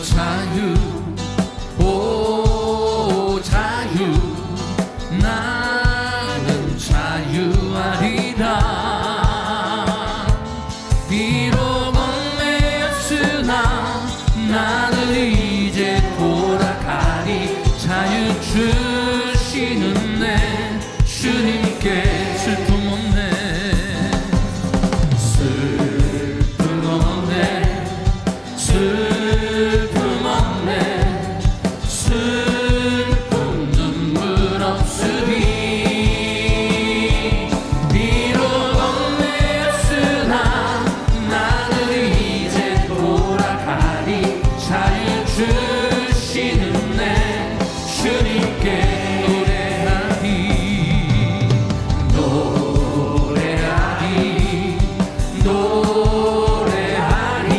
자유, 오 자유, 나는 자유하리라. 비록 얽매였으나 나는 이제 돌아가리. 자유 주시는 내 주님께 슬픔 없네, 슬픔 없네, 슬픔 없네, 슬픔 눈물 없으리. 비록 얽매였으나 나는 이제 돌아가리. 자유 주시는 내 주님께 노래하리, 노래하리, 노래하리.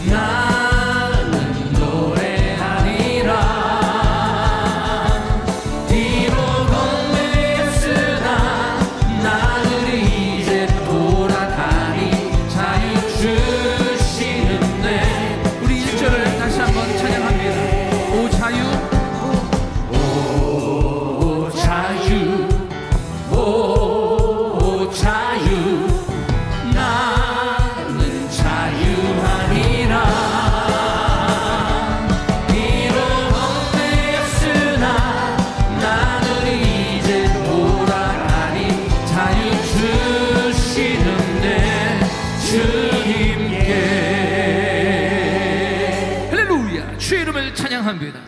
나는 노래하리라. 비록 얽매였으나 나는 이제 돌아가리. 자유 주시는 내. 우리 1절을 다시 한번 찬양합니다. 오 자유, 오 자유, 오 자유, 나는 자유하리라. 비록 얽매였으나 나는 이제 돌아가리. 자유 주시는 내 주님께. 할렐루야. 주의 이름을 찬양합니다.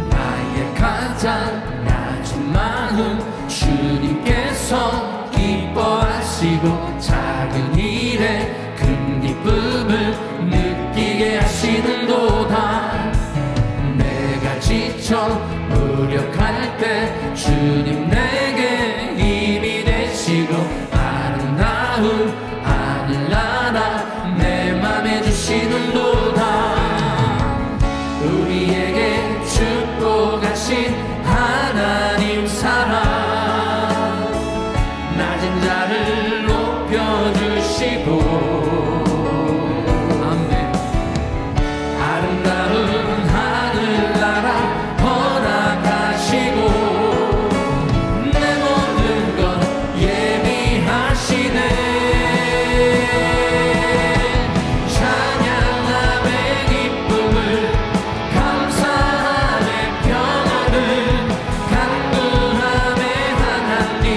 나의 가장 낮은 마음 주님께서 기뻐하시고 작은 일에 큰 기쁨을 느끼게 하시는도다. 내가 지쳐 무력할 때 주님 내게 힘이 되시고 아름다운 하늘나라 내 맘에 주시는도다. 우리에게 축복하신 하나님 사랑, 낮은 자를 높여주시고 아멘. 아름다운 하늘나라 허락하시고 내 모든 것 예비하시네. 찬양함의 기쁨을 감사함의 평안을 간구함의 하나님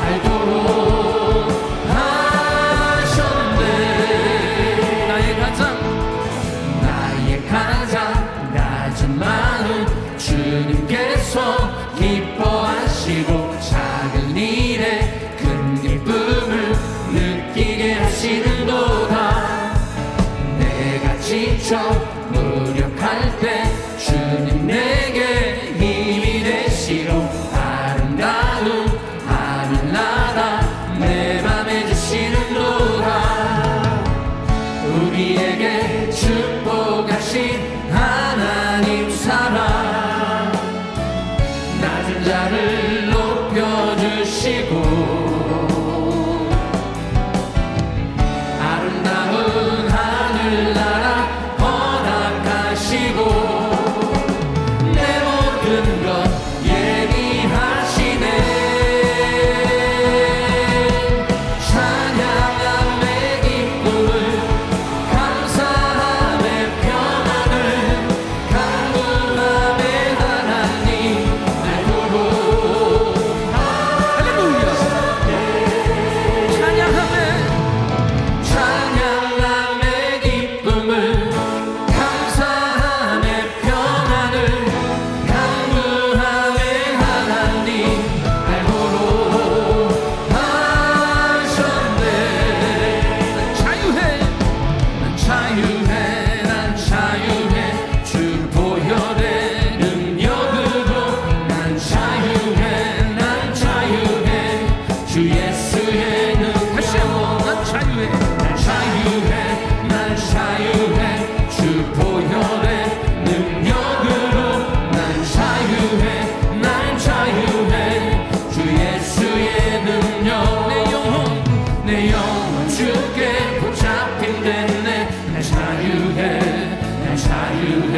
알도록 하셨네. 나의 가장 낮은 마음 주님께서 기뻐하시고 작은 일에 큰 기쁨을 느끼게 하시는도다. 내가 지쳐 무력할 때 주님 내게 힘이 되시고 아름다운 하늘나라 내 맘에 주시는도다. 우리에게 축복하신 하나님 사랑, 낮은 자를 높여주시고 아름다운 하늘나라 허락하시고 내 모든 것 예비하시네. 찬양함의 기쁨을 감사함의 평안을 자유해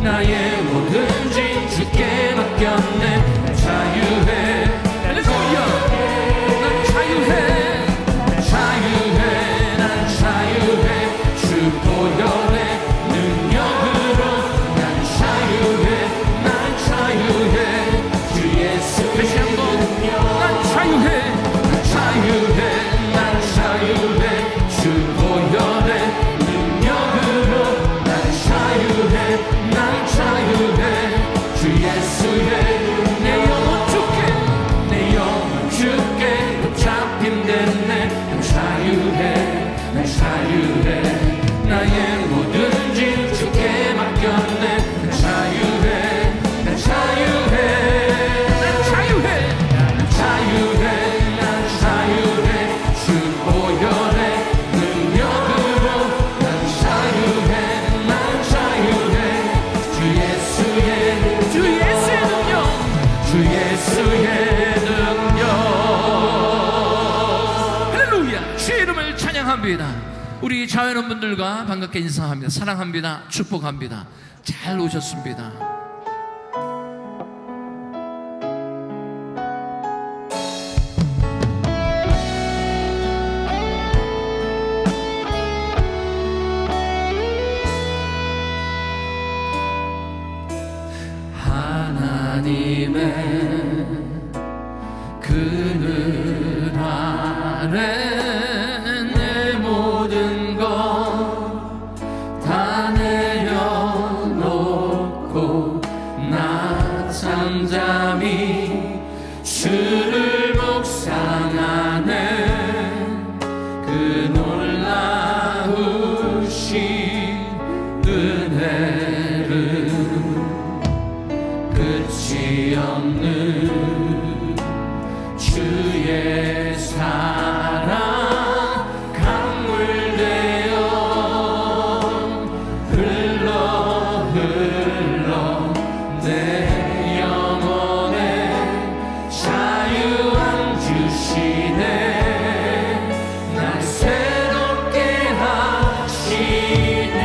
나의 모든 짐 주께 맡겼네 난 자유해 할렐루야 난 자유해 자유해 난 자유해 주 보혈의 능력으로 난 자유해 난 자유해 주 예수 다시 한번 난 자유해 난 자유해 난 자유해 주 보혈의 능력으로 난 자유해 난 자유해 주 예수의 내 영혼 주께 내 영혼 주께 붙잡힘 됐네 난 자유해 난 자유해 나의 모든 짐 주께 맡겼네 난 자유해 난 자유해 난 자유해 난 자유해 난 자유해 주 보혈의 능력으로 난 자유해 난 자유해 주 예수의 능력 주 예수의 능력 할렐루야 주의 이름을 찬양합니다. 우리 자연원분들과 반갑게 인사합니다. 사랑합니다. 축복합니다. 잘 오셨습니다. 하나님의 그늘 아래 내 모든 것 다 내려놓고 나 잠잠히 주를 묵상하네 그 놀라우신 은혜를 끝이 없는 주의 사랑 강물 되어 흘러 내 영혼에 자유함 주시네 날 새롭게 하시네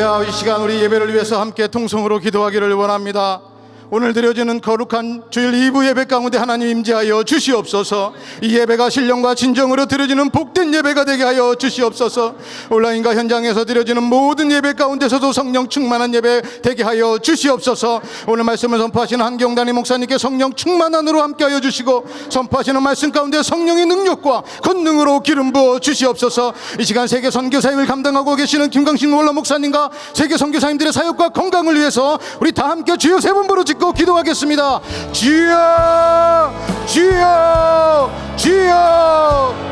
할렐루야. 이 시간 우리 예배를 위해서 함께 통성으로 기도하기를 원합니다. 오늘 드려지는 거룩한 주일 2부 예배 가운데 하나님 임재하여 주시옵소서. 이 예배가 신령과 진정으로 드려지는 복된 예배가 되게 하여 주시옵소서. 온라인과 현장에서 드려지는 모든 예배 가운데서도 성령 충만한 예배 되게 하여 주시옵소서. 오늘 말씀을 선포하시는 한경단임 목사님께 성령 충만한으로 함께 하여 주시고, 선포하시는 말씀 가운데 성령의 능력과 권능으로 기름 부어 주시옵소서. 이 시간 세계 선교 사역을 감당하고 계시는 김광신 원로 목사님과 세계 선교사님들의 사역과 건강을 위해서 우리 다 함께 주여 세 번 부르 짓고 기도하겠습니다. 주여, 주여, 주여.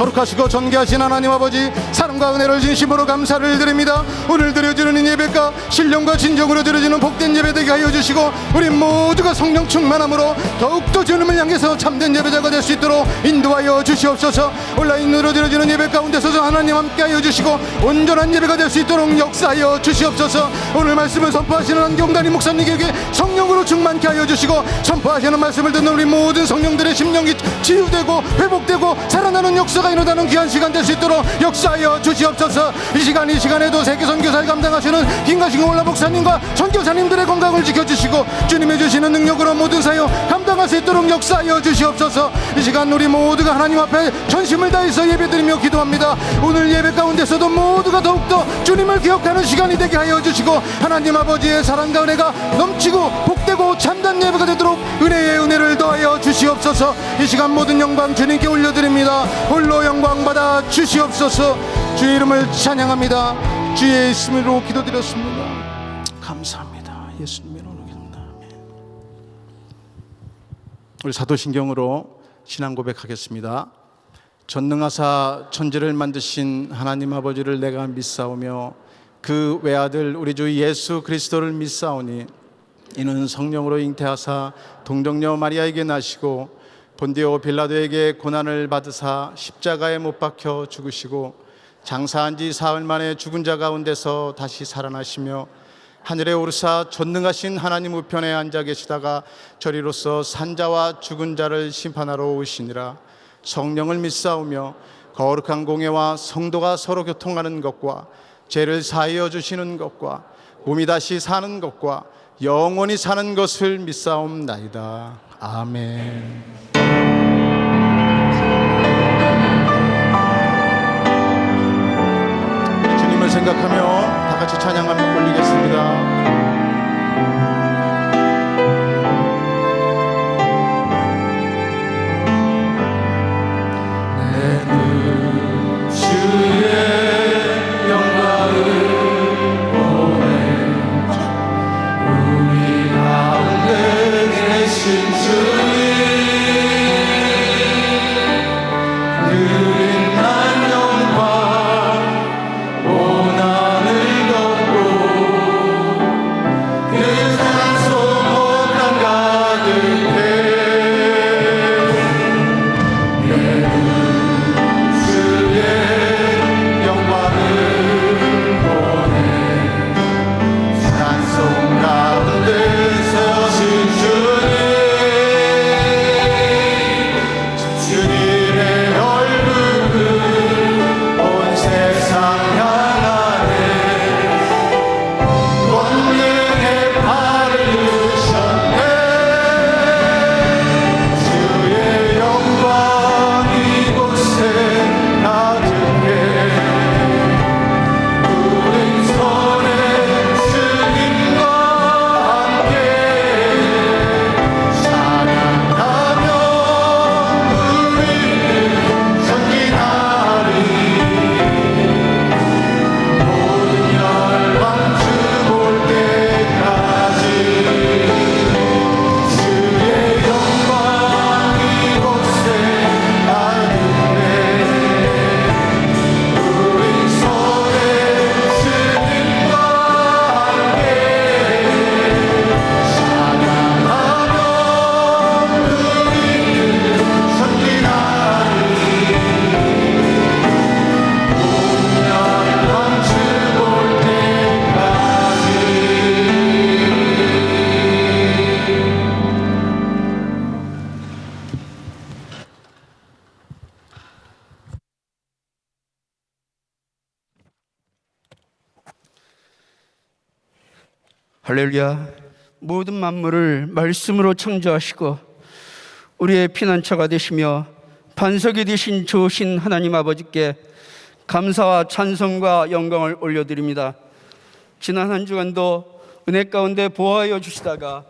거룩하시고 존귀하신 하나님 아버지, 사랑과 은혜를 진심으로 감사를 드립니다. 오늘 드려지는 이 예배가 신령과 진정으로 드려지는 복된 예배 되게 하여 주시고, 우리 모두가 성령 충만함으로 더욱더 주님을 향해서 참된 예배자가 될 수 있도록 인도하여 주시옵소서. 온라인으로 드려지는 예배 가운데서도 하나님 함께 하여 주시고, 온전한 예배가 될 수 있도록 역사하여 주시옵소서. 오늘 말씀을 선포하시는 한경단임 목사님에게 성령으로 충만케 하여 주시고, 선포하시는 말씀을 듣는 우리 모든 성령들의 심령이 치유되고 회복되고 살아나는 역사가 일어나는 귀한 시간 될 수 있도록 역사하여 주시옵소서. 이 시간에도 세계 선교사를 감당하시는 김가신 원로 목사님과 선교사님들의 건강을 지켜주시고, 주님의 주시는 능력으로 모든 사역 감당할 수 있도록 역사하여 주시옵소서. 이 시간 우리 모두가 하나님 앞에 전심을 다해서 예배드리며 기도합니다. 오늘 예배 가운데서도 모두가 더욱더 주님을 기억하는 시간이 되게 하여 주시고, 하나님 아버지의 사랑과 은혜가 넘치고 복되고 참된 예배가 되도록 은혜의 은혜를 더하여 주시옵소서. 이 시간 모든 영광 주님께 올려드립니다. 홀로 영광 받아 주시옵소서. 주의 이름을 찬양합니다. 주의 이름으로 기도드렸습니다. 감사합니다. 예수님의 이름으로 기도합니다. 우리 사도신경으로 신앙 고백하겠습니다. 전능하사 천지를 만드신 하나님 아버지를 내가 믿사오며 그 외아들 우리 주 예수 그리스도를 믿사오니, 이는 성령으로 잉태하사 동정녀 마리아에게 나시고 본디오 빌라도에게 고난을 받으사 십자가에 못 박혀 죽으시고 장사한 지 사흘 만에 죽은 자 가운데서 다시 살아나시며 하늘에 오르사 전능하신 하나님 우편에 앉아 계시다가 저리로서 산자와 죽은 자를 심판하러 오시니라. 성령을 믿사오며 거룩한 공예와 성도가 서로 교통하는 것과 죄를 사하여 주시는 것과 몸이 다시 사는 것과 영원히 사는 것을 믿사옵나이다. 아멘. 주님을 생각하며 다 같이 찬양 한번 올리겠습니다. 그린 난 영광 오나 할렐루야. 모든 만물을 말씀으로 창조하시고 우리의 피난처가 되시며 반석이 되신 좋으신 하나님 아버지께 감사와 찬송과 영광을 올려드립니다. 지난 한 주간도 은혜 가운데 보호하여 주시다가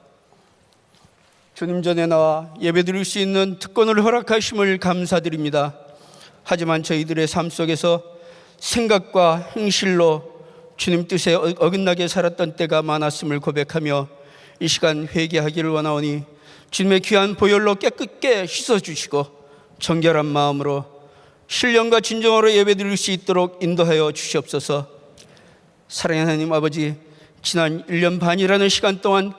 주님 전에 나와 예배드릴 수 있는 특권을 허락하심을 감사드립니다. 하지만 저희들의 삶 속에서 생각과 행실로 주님 뜻에 어긋나게 살았던 때가 많았음을 고백하며 이 시간 회개하기를 원하오니 주님의 귀한 보혈로 깨끗게 씻어주시고 정결한 마음으로 신령과 진정으로 예배드릴 수 있도록 인도하여 주시옵소서. 사랑하는 하나님 아버지, 지난 1년 반이라는 시간 동안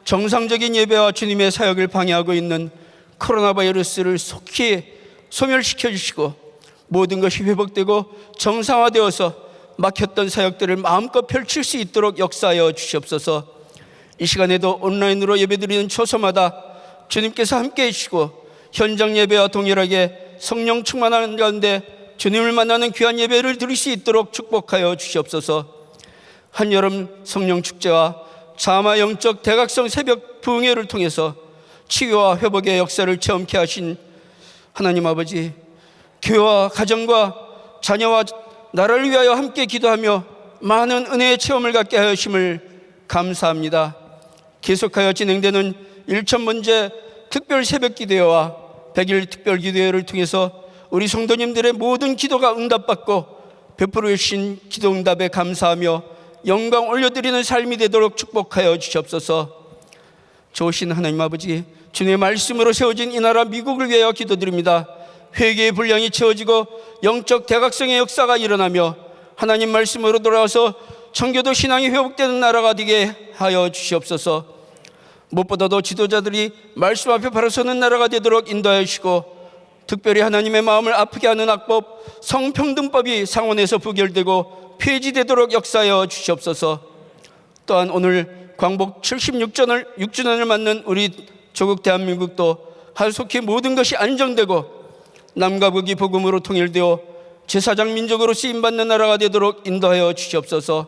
정상적인 예배와 주님의 사역을 방해하고 있는 코로나 바이러스를 속히 소멸시켜 주시고 모든 것이 회복되고 정상화되어서 막혔던 사역들을 마음껏 펼칠 수 있도록 역사하여 주시옵소서. 이 시간에도 온라인으로 예배드리는 초소마다 주님께서 함께해 주시고 현장 예배와 동일하게 성령 충만하는 가운데 주님을 만나는 귀한 예배를 드릴 수 있도록 축복하여 주시옵소서. 한여름 성령 축제와 자마 영적 대각성 새벽 부흥회를 통해서 치유와 회복의 역사를 체험케 하신 하나님 아버지, 교회와 가정과 자녀와 나라를 위하여 함께 기도하며 많은 은혜의 체험을 갖게 하심을 감사합니다. 계속하여 진행되는 1000번째 특별 새벽 기도회와 100일 특별 기도회를 통해서 우리 성도님들의 모든 기도가 응답받고 베풀어 주신 기도 응답에 감사하며 영광 올려드리는 삶이 되도록 축복하여 주시옵소서. 좋으신 하나님 아버지, 주님의 말씀으로 세워진 이 나라 미국을 위하여 기도드립니다. 회개의 분량이 채워지고 영적 대각성의 역사가 일어나며 하나님 말씀으로 돌아와서 청교도 신앙이 회복되는 나라가 되게 하여 주시옵소서. 무엇보다도 지도자들이 말씀 앞에 바로 서는 나라가 되도록 인도하여 주시고 특별히 하나님의 마음을 아프게 하는 악법 성평등법이 상원에서 부결되고 폐지되도록 역사하여 주시옵소서. 또한 오늘 광복 76주년을 맞는 우리 조국 대한민국도 하루속히 모든 것이 안정되고 남과 북이 복음으로 통일되어 제사장 민족으로 쓰임받는 나라가 되도록 인도하여 주시옵소서.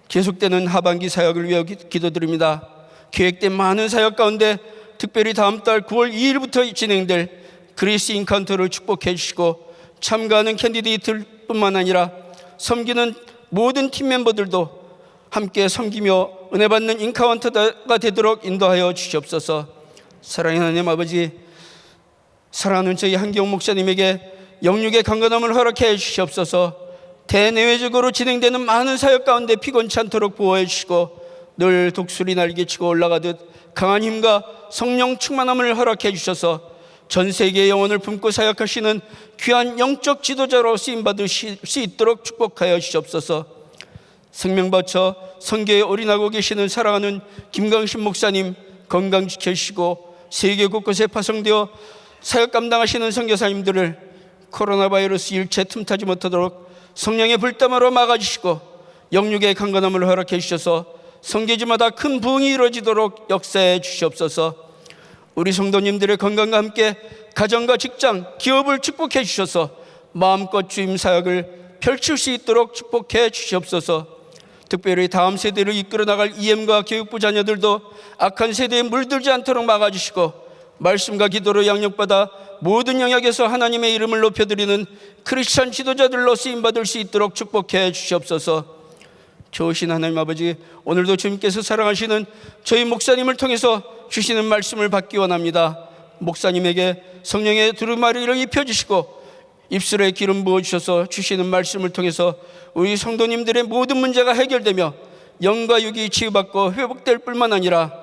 계속되는 하반기 사역을 위해 기도드립니다. 계획된 많은 사역 가운데 특별히 다음 달 9월 2일부터 진행될 그리스 인카운터를 축복해 주시고 참가하는 캔디데이트뿐만 아니라 섬기는 모든 팀 멤버들도 함께 섬기며 은혜 받는 인카운터가 되도록 인도하여 주시옵소서. 사랑하는 하나님 아버지, 사랑하는 저희 한경 목사님에게 영육의 강건함을 허락해 주시옵소서. 대내외적으로 진행되는 많은 사역 가운데 피곤치 않도록 보호해 주시고 늘 독수리 날개치고 올라가듯 강한 힘과 성령 충만함을 허락해 주셔서 전 세계의 영혼을 품고 사역하시는 귀한 영적 지도자로 쓰임받을 수 있도록 축복하여 주시옵소서. 생명 바쳐 선교에 올인하고 계시는 사랑하는 김강신 목사님 건강 지켜주시고 세계 곳곳에 파송되어 사역 감당하시는 선교사님들을 코로나 바이러스 일체 틈타지 못하도록 성령의 불담으로 막아주시고 영육의 강건함을 허락해 주셔서 성계지마다 큰 부흥이 이루어지도록 역사해 주시옵소서. 우리 성도님들의 건강과 함께 가정과 직장, 기업을 축복해 주셔서 마음껏 주임 사역을 펼칠 수 있도록 축복해 주시옵소서. 특별히 다음 세대를 이끌어 나갈 EM과 교육부 자녀들도 악한 세대에 물들지 않도록 막아주시고 말씀과 기도로 양육받아 모든 영역에서 하나님의 이름을 높여드리는 크리스찬 지도자들로 쓰임받을 수 있도록 축복해 주시옵소서. 좋으신 하나님 아버지, 오늘도 주님께서 사랑하시는 저희 목사님을 통해서 주시는 말씀을 받기 원합니다. 목사님에게 성령의 두루마리를 입혀주시고 입술에 기름 부어주셔서 주시는 말씀을 통해서 우리 성도님들의 모든 문제가 해결되며 영과 육이 치유받고 회복될 뿐만 아니라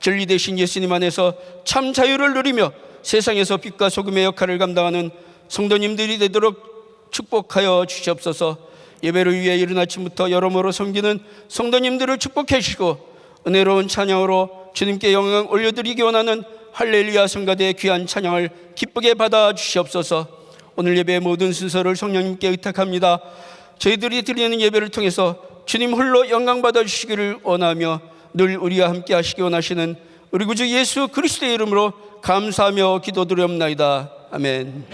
진리 되신 예수님 안에서 참 자유를 누리며 세상에서 빛과 소금의 역할을 감당하는 성도님들이 되도록 축복하여 주시옵소서. 예배를 위해 이른 아침부터 여러모로 섬기는 성도님들을 축복해 주시고 은혜로운 찬양으로 주님께 영광 올려드리기 원하는 할렐루야 성가대의 귀한 찬양을 기쁘게 받아 주시옵소서. 오늘 예배의 모든 순서를 성령님께 의탁합니다. 저희들이 드리는 예배를 통해서 주님 홀로 영광 받아 주시기를 원하며 늘 우리와 함께 하시기 원하시는 우리 구주 예수 그리스도의 이름으로 감사하며 기도드리옵나이다. 아멘.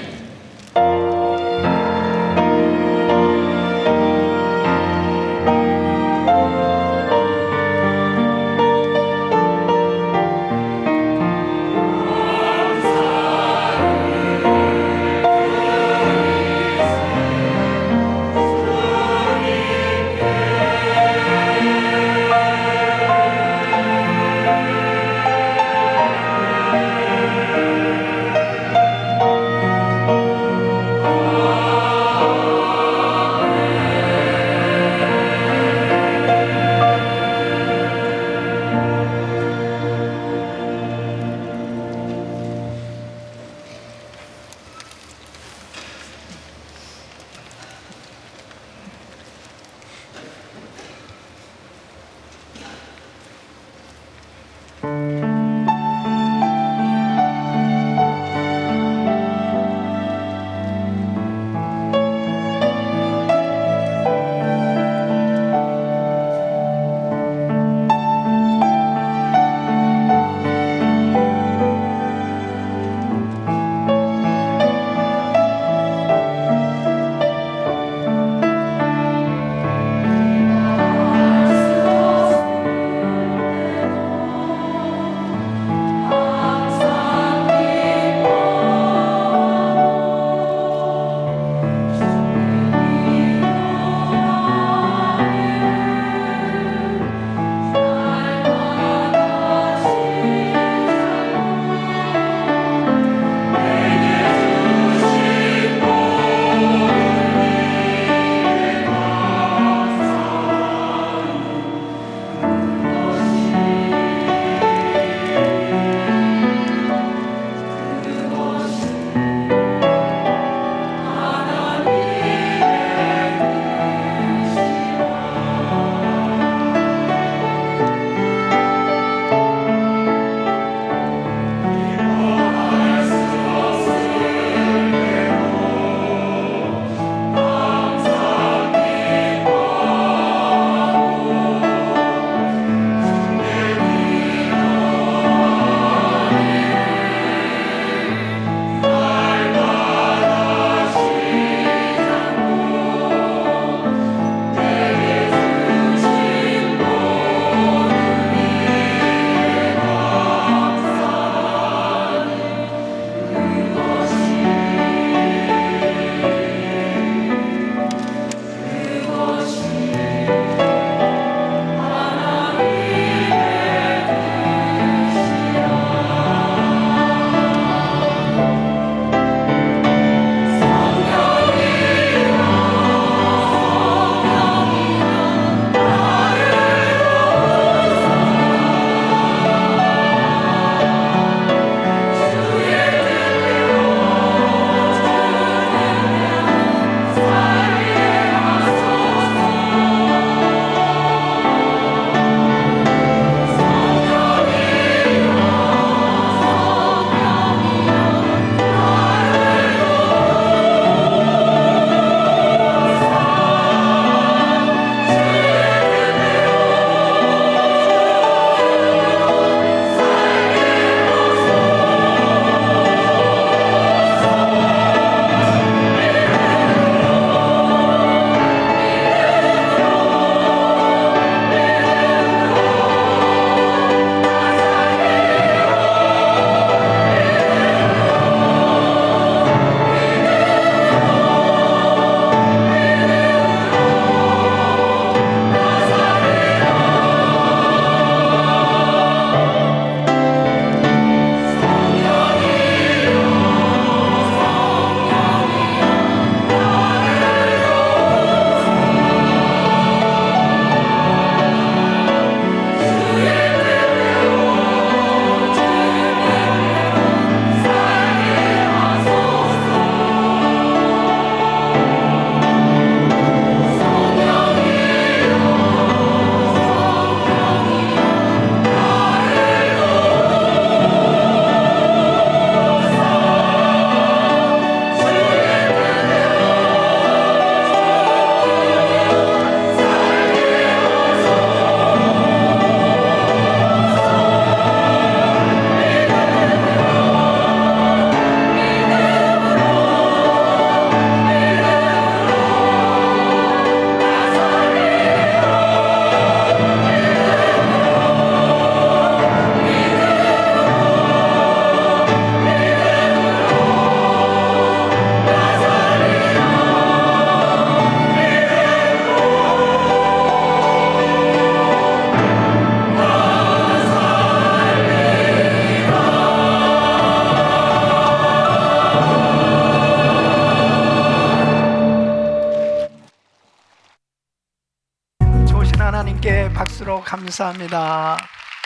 주옵시록 감사합니다.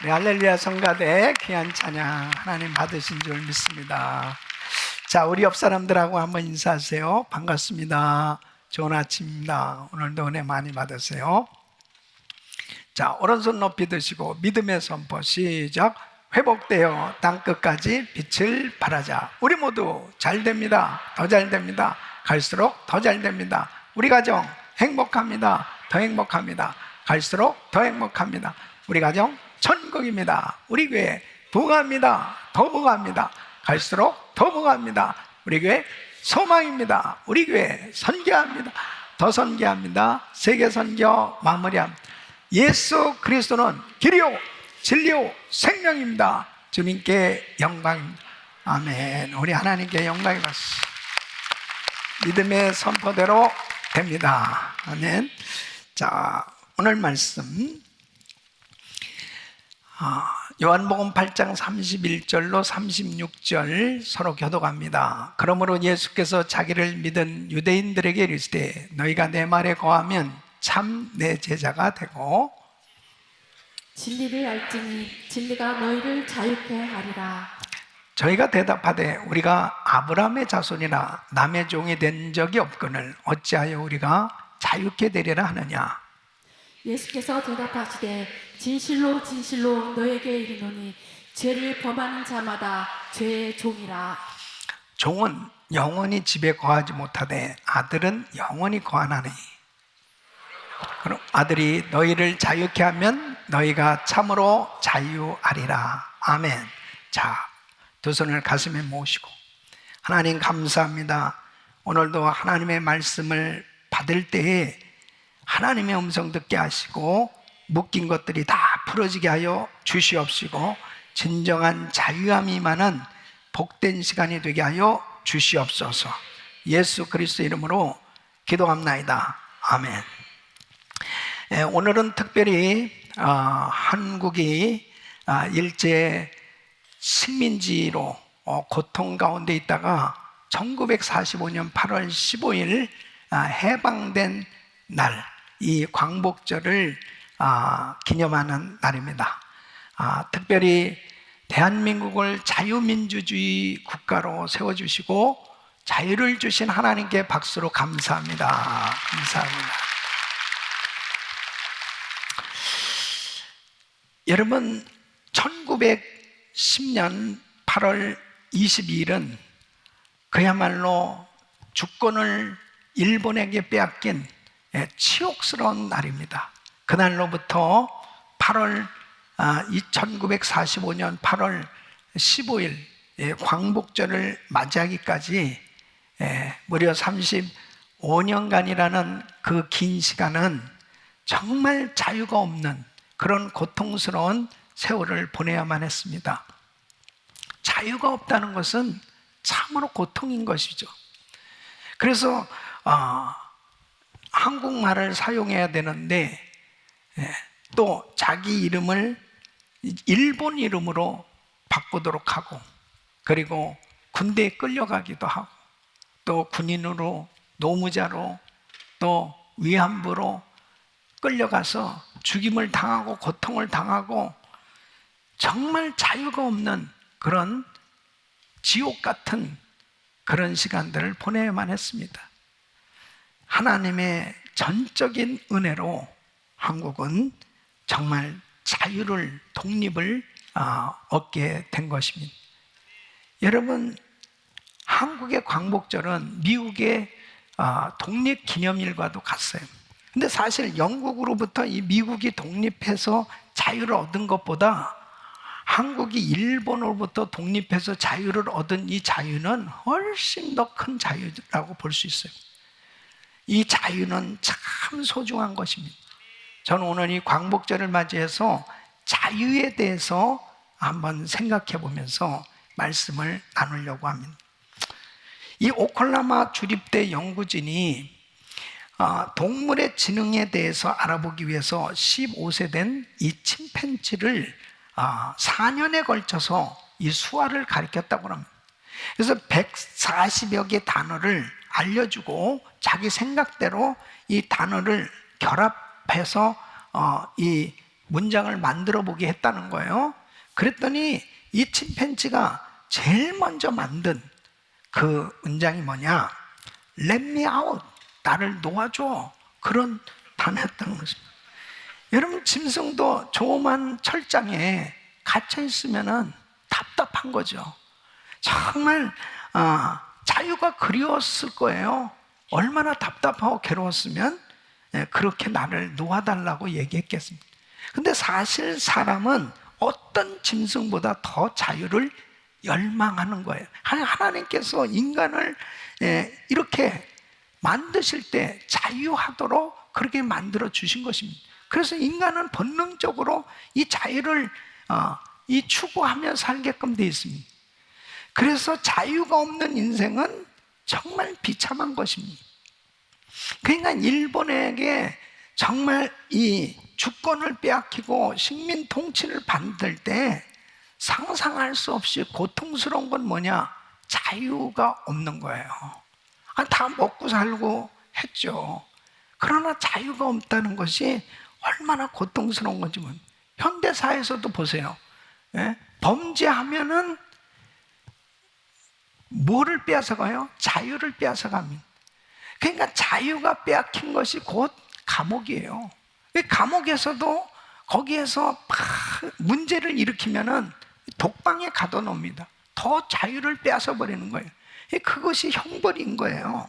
우리 할렐루야 성가대 귀한 찬양 하나님 받으신 줄 믿습니다. 자, 우리 옆 사람들하고 한번 인사하세요. 반갑습니다. 좋은 아침입니다. 오늘도 은혜 많이 받으세요. 자, 오른손 높이 드시고 믿음의 선포 시작. 회복되어 땅끝까지 빛을 발하자. 우리 모두 잘 됩니다. 더 잘 됩니다. 갈수록 더 잘 됩니다. 우리 가정 행복합니다. 더 행복합니다. 갈수록 더 행복합니다. 우리 가정 천국입니다. 우리 교회 부흥합니다. 더 부흥합니다. 갈수록 더 부흥합니다. 우리 교회 소망입니다. 우리 교회 선교합니다. 더 선교합니다. 세계 선교 마무리합니다. 예수 그리스도는 길이요 진리요 생명입니다. 주님께 영광입니다. 아멘. 우리 하나님께 영광이 받습니다. 믿음의 선포대로 됩니다. 아멘. 자, 오늘 말씀 요한복음 8장 31절로 36절 서로 교독합니다. 그러므로 예수께서 자기를 믿은 유대인들에게 이르시되 너희가 내 말에 거하면 참 내 제자가 되고 진리를 알지니 진리가 너희를 자유케 하리라. 저희가 대답하되 우리가 아브라함의 자손이나 남의 종이 된 적이 없거늘 어찌하여 우리가 자유케 되리라 하느냐. 예수께서 대답하시되 진실로 진실로 너에게 이르노니 죄를 범하는 자마다 죄의 종이라. 종은 영원히 집에 거하지 못하되 아들은 영원히 거하나니 그럼 아들이 너희를 자유케 하면 너희가 참으로 자유하리라. 아멘. 자, 두 손을 가슴에 모으시고 하나님 감사합니다. 오늘도 하나님의 말씀을 받을 때에 하나님의 음성 듣게 하시고 묶인 것들이 다 풀어지게 하여 주시옵시고 진정한 자유함이 임하는 복된 시간이 되게 하여 주시옵소서. 예수 그리스도 이름으로 기도합나이다. 아멘. 오늘은 특별히 한국이 일제 식민지로 고통 가운데 있다가 1945년 8월 15일 해방된 날, 이 광복절을 기념하는 날입니다. 특별히 대한민국을 자유민주주의 국가로 세워주시고 자유를 주신 하나님께 박수로 감사합니다. 감사합니다. 여러분, 1910년 8월 22일은 그야말로 주권을 일본에게 빼앗긴 치욕스러운 날입니다. 그날로부터 1945년 8월 15일 광복절을 맞이하기까지 무려 35년간이라는 그 긴 시간은 정말 자유가 없는 그런 고통스러운 세월을 보내야만 했습니다. 자유가 없다는 것은 참으로 고통인 것이죠. 그래서 한국말을 사용해야 되는데 또 자기 이름을 일본 이름으로 바꾸도록 하고 그리고 군대에 끌려가기도 하고 또 군인으로 노무자로 또 위안부로 끌려가서 죽임을 당하고 고통을 당하고 정말 자유가 없는 그런 지옥 같은 그런 시간들을 보내야만 했습니다. 하나님의 전적인 은혜로 한국은 정말 자유를, 독립을 얻게 된 것입니다. 여러분, 한국의 광복절은 미국의 독립기념일과도 같아요. 근데 사실 영국으로부터 이 미국이 독립해서 자유를 얻은 것보다 한국이 일본으로부터 독립해서 자유를 얻은 이 자유는 훨씬 더 큰 자유라고 볼 수 있어요. 이 자유는 참 소중한 것입니다. 저는 오늘 이 광복절을 맞이해서 자유에 대해서 한번 생각해 보면서 말씀을 나누려고 합니다. 이 오클라호마 주립대 연구진이 동물의 지능에 대해서 알아보기 위해서 15세 된 이 침팬지를 4년에 걸쳐서 이 수화를 가르쳤다고 합니다. 그래서 140여 개 단어를 알려주고 자기 생각대로 이 단어를 결합해서 이 문장을 만들어 보게 했다는 거예요. 그랬더니 이 침팬지가 제일 먼저 만든 그 문장이 뭐냐? Let me out. 나를 놓아줘. 그런 단어였다는 것입니다. 여러분, 짐승도 조그만 철장에 갇혀 있으면 답답한 거죠. 정말 자유가 그리웠을 거예요. 얼마나 답답하고 괴로웠으면 그렇게 나를 놓아달라고 얘기했겠습니까? 근데 사실 사람은 어떤 짐승보다 더 자유를 열망하는 거예요. 하나님께서 인간을 이렇게 만드실 때 자유하도록 그렇게 만들어 주신 것입니다. 그래서 인간은 본능적으로 이 자유를 이 추구하며 살게끔 되어 있습니다. 그래서 자유가 없는 인생은 정말 비참한 것입니다. 그러니까 일본에게 정말 이 주권을 빼앗기고 식민 통치를 받을 때 상상할 수 없이 고통스러운 건 뭐냐? 자유가 없는 거예요. 다 먹고 살고 했죠. 그러나 자유가 없다는 것이 얼마나 고통스러운 건지. 현대사회에서도 보세요. 범죄하면은 뭐를 빼앗아가요? 자유를 빼앗아갑니다. 그러니까 자유가 빼앗긴 것이 곧 감옥이에요. 감옥에서도 거기에서 막 문제를 일으키면은 독방에 가둬놓습니다. 더 자유를 빼앗아 버리는 거예요. 그것이 형벌인 거예요.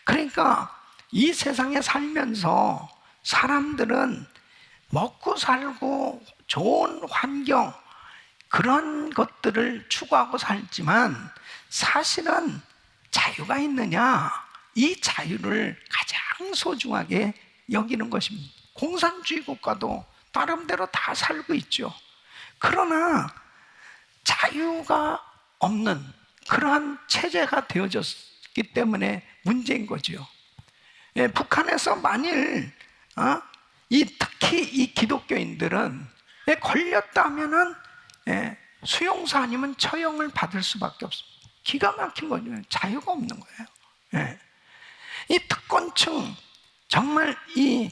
그러니까 이 세상에 살면서 사람들은 먹고 살고 좋은 환경, 그런 것들을 추구하고 살지만 사실은 자유가 있느냐? 이 자유를 가장 소중하게 여기는 것입니다. 공산주의 국가도 나름대로 다 살고 있죠. 그러나 자유가 없는 그러한 체제가 되어졌기 때문에 문제인 거죠. 북한에서 만일 특히 이 기독교인들은 걸렸다면은 수용소 아니면 처형을 받을 수밖에 없습니다. 기가 막힌 거죠. 자유가 없는 거예요. 이 특권층, 정말 이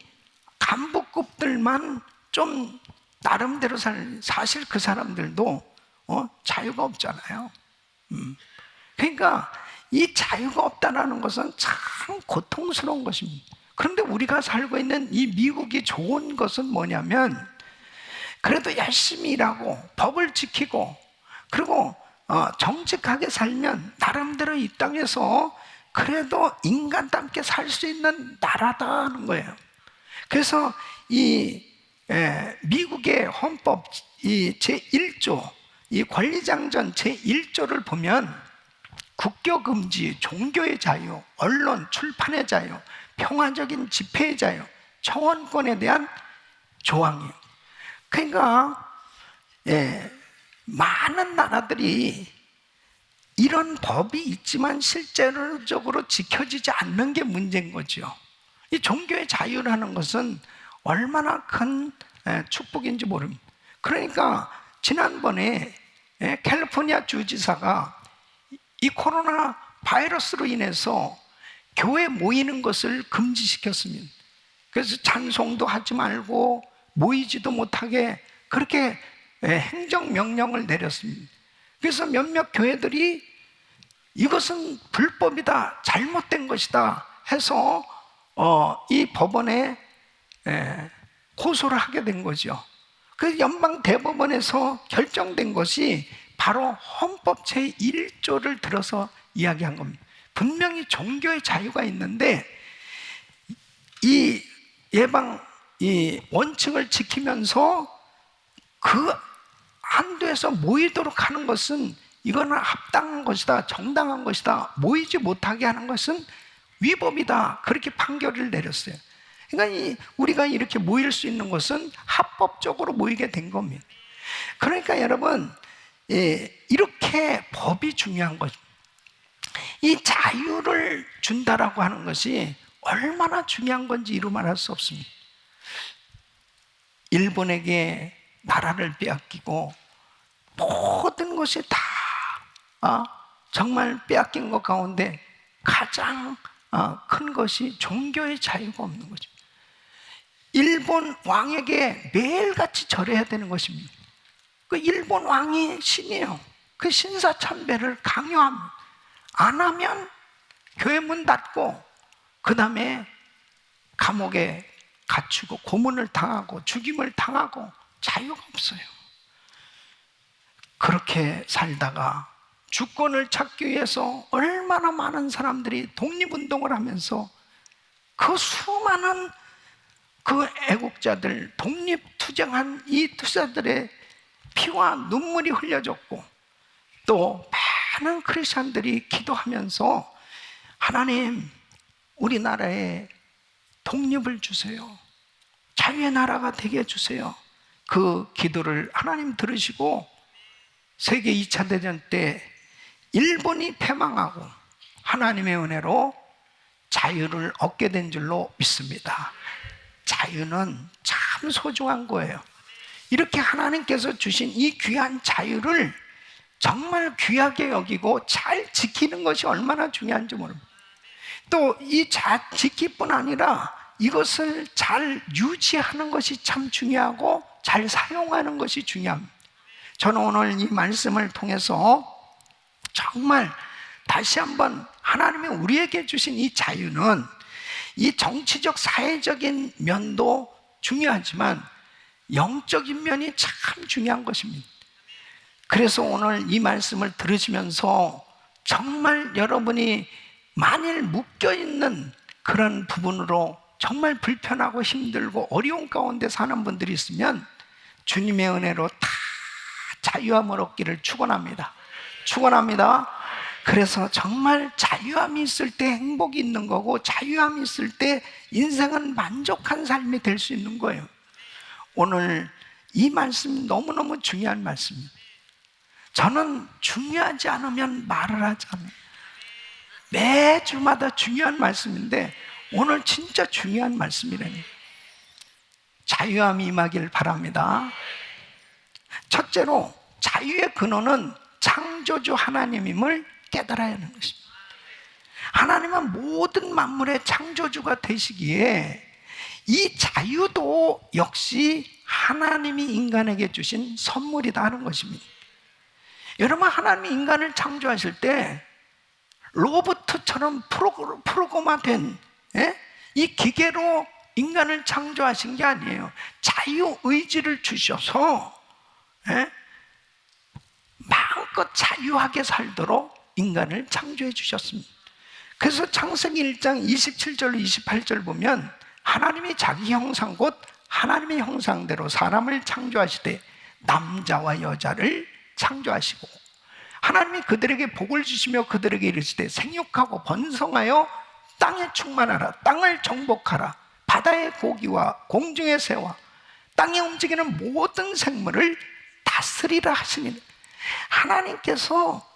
간부급들만 좀 나름대로 사실 그 사람들도 자유가 없잖아요. 그러니까 이 자유가 없다는 것은 참 고통스러운 것입니다. 그런데 우리가 살고 있는 이 미국이 좋은 것은 뭐냐면 그래도 열심히 일하고 법을 지키고 그리고 정직하게 살면 나름대로 이 땅에서 그래도 인간답게 살 수 있는 나라다는 거예요. 그래서 이 미국의 헌법 이 제1조 이 권리장전 제1조를 보면 국교 금지, 종교의 자유, 언론, 출판의 자유, 평화적인 집회의 자유, 청원권에 대한 조항이에요. 그러니까 많은 나라들이 이런 법이 있지만 실제적으로 지켜지지 않는 게 문제인 거죠. 이 종교의 자유라는 것은 얼마나 큰 축복인지 모릅니다. 그러니까 지난번에 캘리포니아 주지사가 이 코로나 바이러스로 인해서 교회 모이는 것을 금지시켰습니다. 그래서 찬송도 하지 말고 모이지도 못하게 그렇게 행정명령을 내렸습니다. 그래서 몇몇 교회들이 이것은 불법이다, 잘못된 것이다 해서 이 법원에 고소를 하게 된 거죠. 그 연방 대법원에서 결정된 것이 바로 헌법 제1조를 들어서 이야기한 겁니다. 분명히 종교의 자유가 있는데 이 원칙을 지키면서 그 한도에서 모이도록 하는 것은 이거는 합당한 것이다, 정당한 것이다, 모이지 못하게 하는 것은 위법이다, 그렇게 판결을 내렸어요. 그러니까 우리가 이렇게 모일 수 있는 것은 합법적으로 모이게 된 겁니다. 그러니까 여러분, 이렇게 법이 중요한 거죠. 이 자유를 준다라고 하는 것이 얼마나 중요한 건지 이루 말할 수 없습니다. 일본에게 나라를 빼앗기고 모든 것이 다 정말 빼앗긴 것 가운데 가장 큰 것이 종교의 자유가 없는 거죠. 일본 왕에게 매일같이 절해야 되는 것입니다. 그 일본 왕이 신이에요. 그 신사참배를 강요합니다. 안 하면 교회 문 닫고 그 다음에 감옥에 갇히고 고문을 당하고 죽임을 당하고 자유가 없어요. 그렇게 살다가 주권을 찾기 위해서 얼마나 많은 사람들이 독립운동을 하면서 그 수많은 그 애국자들, 독립투쟁한 이 투자들의 피와 눈물이 흘려졌고 또 많은 크리스찬들이 기도하면서 하나님, 우리나라에 독립을 주세요. 자유의 나라가 되게 해주세요. 그 기도를 하나님 들으시고 세계 2차 대전 때 일본이 패망하고 하나님의 은혜로 자유를 얻게 된 줄로 믿습니다. 자유는 참 소중한 거예요. 이렇게 하나님께서 주신 이 귀한 자유를 정말 귀하게 여기고 잘 지키는 것이 얼마나 중요한지 모릅니다. 또 이 지키뿐 아니라 이것을 잘 유지하는 것이 참 중요하고 잘 사용하는 것이 중요합니다. 저는 오늘 이 말씀을 통해서 정말 다시 한번 하나님이 우리에게 주신 이 자유는 이 정치적 사회적인 면도 중요하지만 영적인 면이 참 중요한 것입니다. 그래서 오늘 이 말씀을 들으시면서 정말 여러분이 만일 묶여있는 그런 부분으로 정말 불편하고 힘들고 어려운 가운데 사는 분들이 있으면 주님의 은혜로 다 자유함을 얻기를 축원합니다. 축원합니다. 그래서 정말 자유함이 있을 때 행복이 있는 거고 자유함이 있을 때 인생은 만족한 삶이 될 수 있는 거예요. 오늘 이 말씀 너무너무 중요한 말씀입니다. 저는 중요하지 않으면 말을 하지 않아요. 매주마다 중요한 말씀인데 오늘 진짜 중요한 말씀이라니. 자유함이 임하길 바랍니다. 첫째로 자유의 근원은 창조주 하나님임을 깨달아야 하는 것입니다. 하나님은 모든 만물의 창조주가 되시기에 이 자유도 역시 하나님이 인간에게 주신 선물이다 하는 것입니다. 여러분, 하나님이 인간을 창조하실 때 로봇처럼 프로그램화된 이 기계로 인간을 창조하신 게 아니에요. 자유의지를 주셔서 마음껏 자유하게 살도록 인간을 창조해 주셨습니다. 그래서 창세기 1장 27절 28절 보면 하나님이 자기 형상 곧 하나님의 형상대로 사람을 창조하시되 남자와 여자를 창조하시고 하나님이 그들에게 복을 주시며 그들에게 이르시되 생육하고 번성하여 땅에 충만하라. 땅을 정복하라. 바다의 고기와 공중의 새와 땅에 움직이는 모든 생물을 다스리라 하시니 하나님께서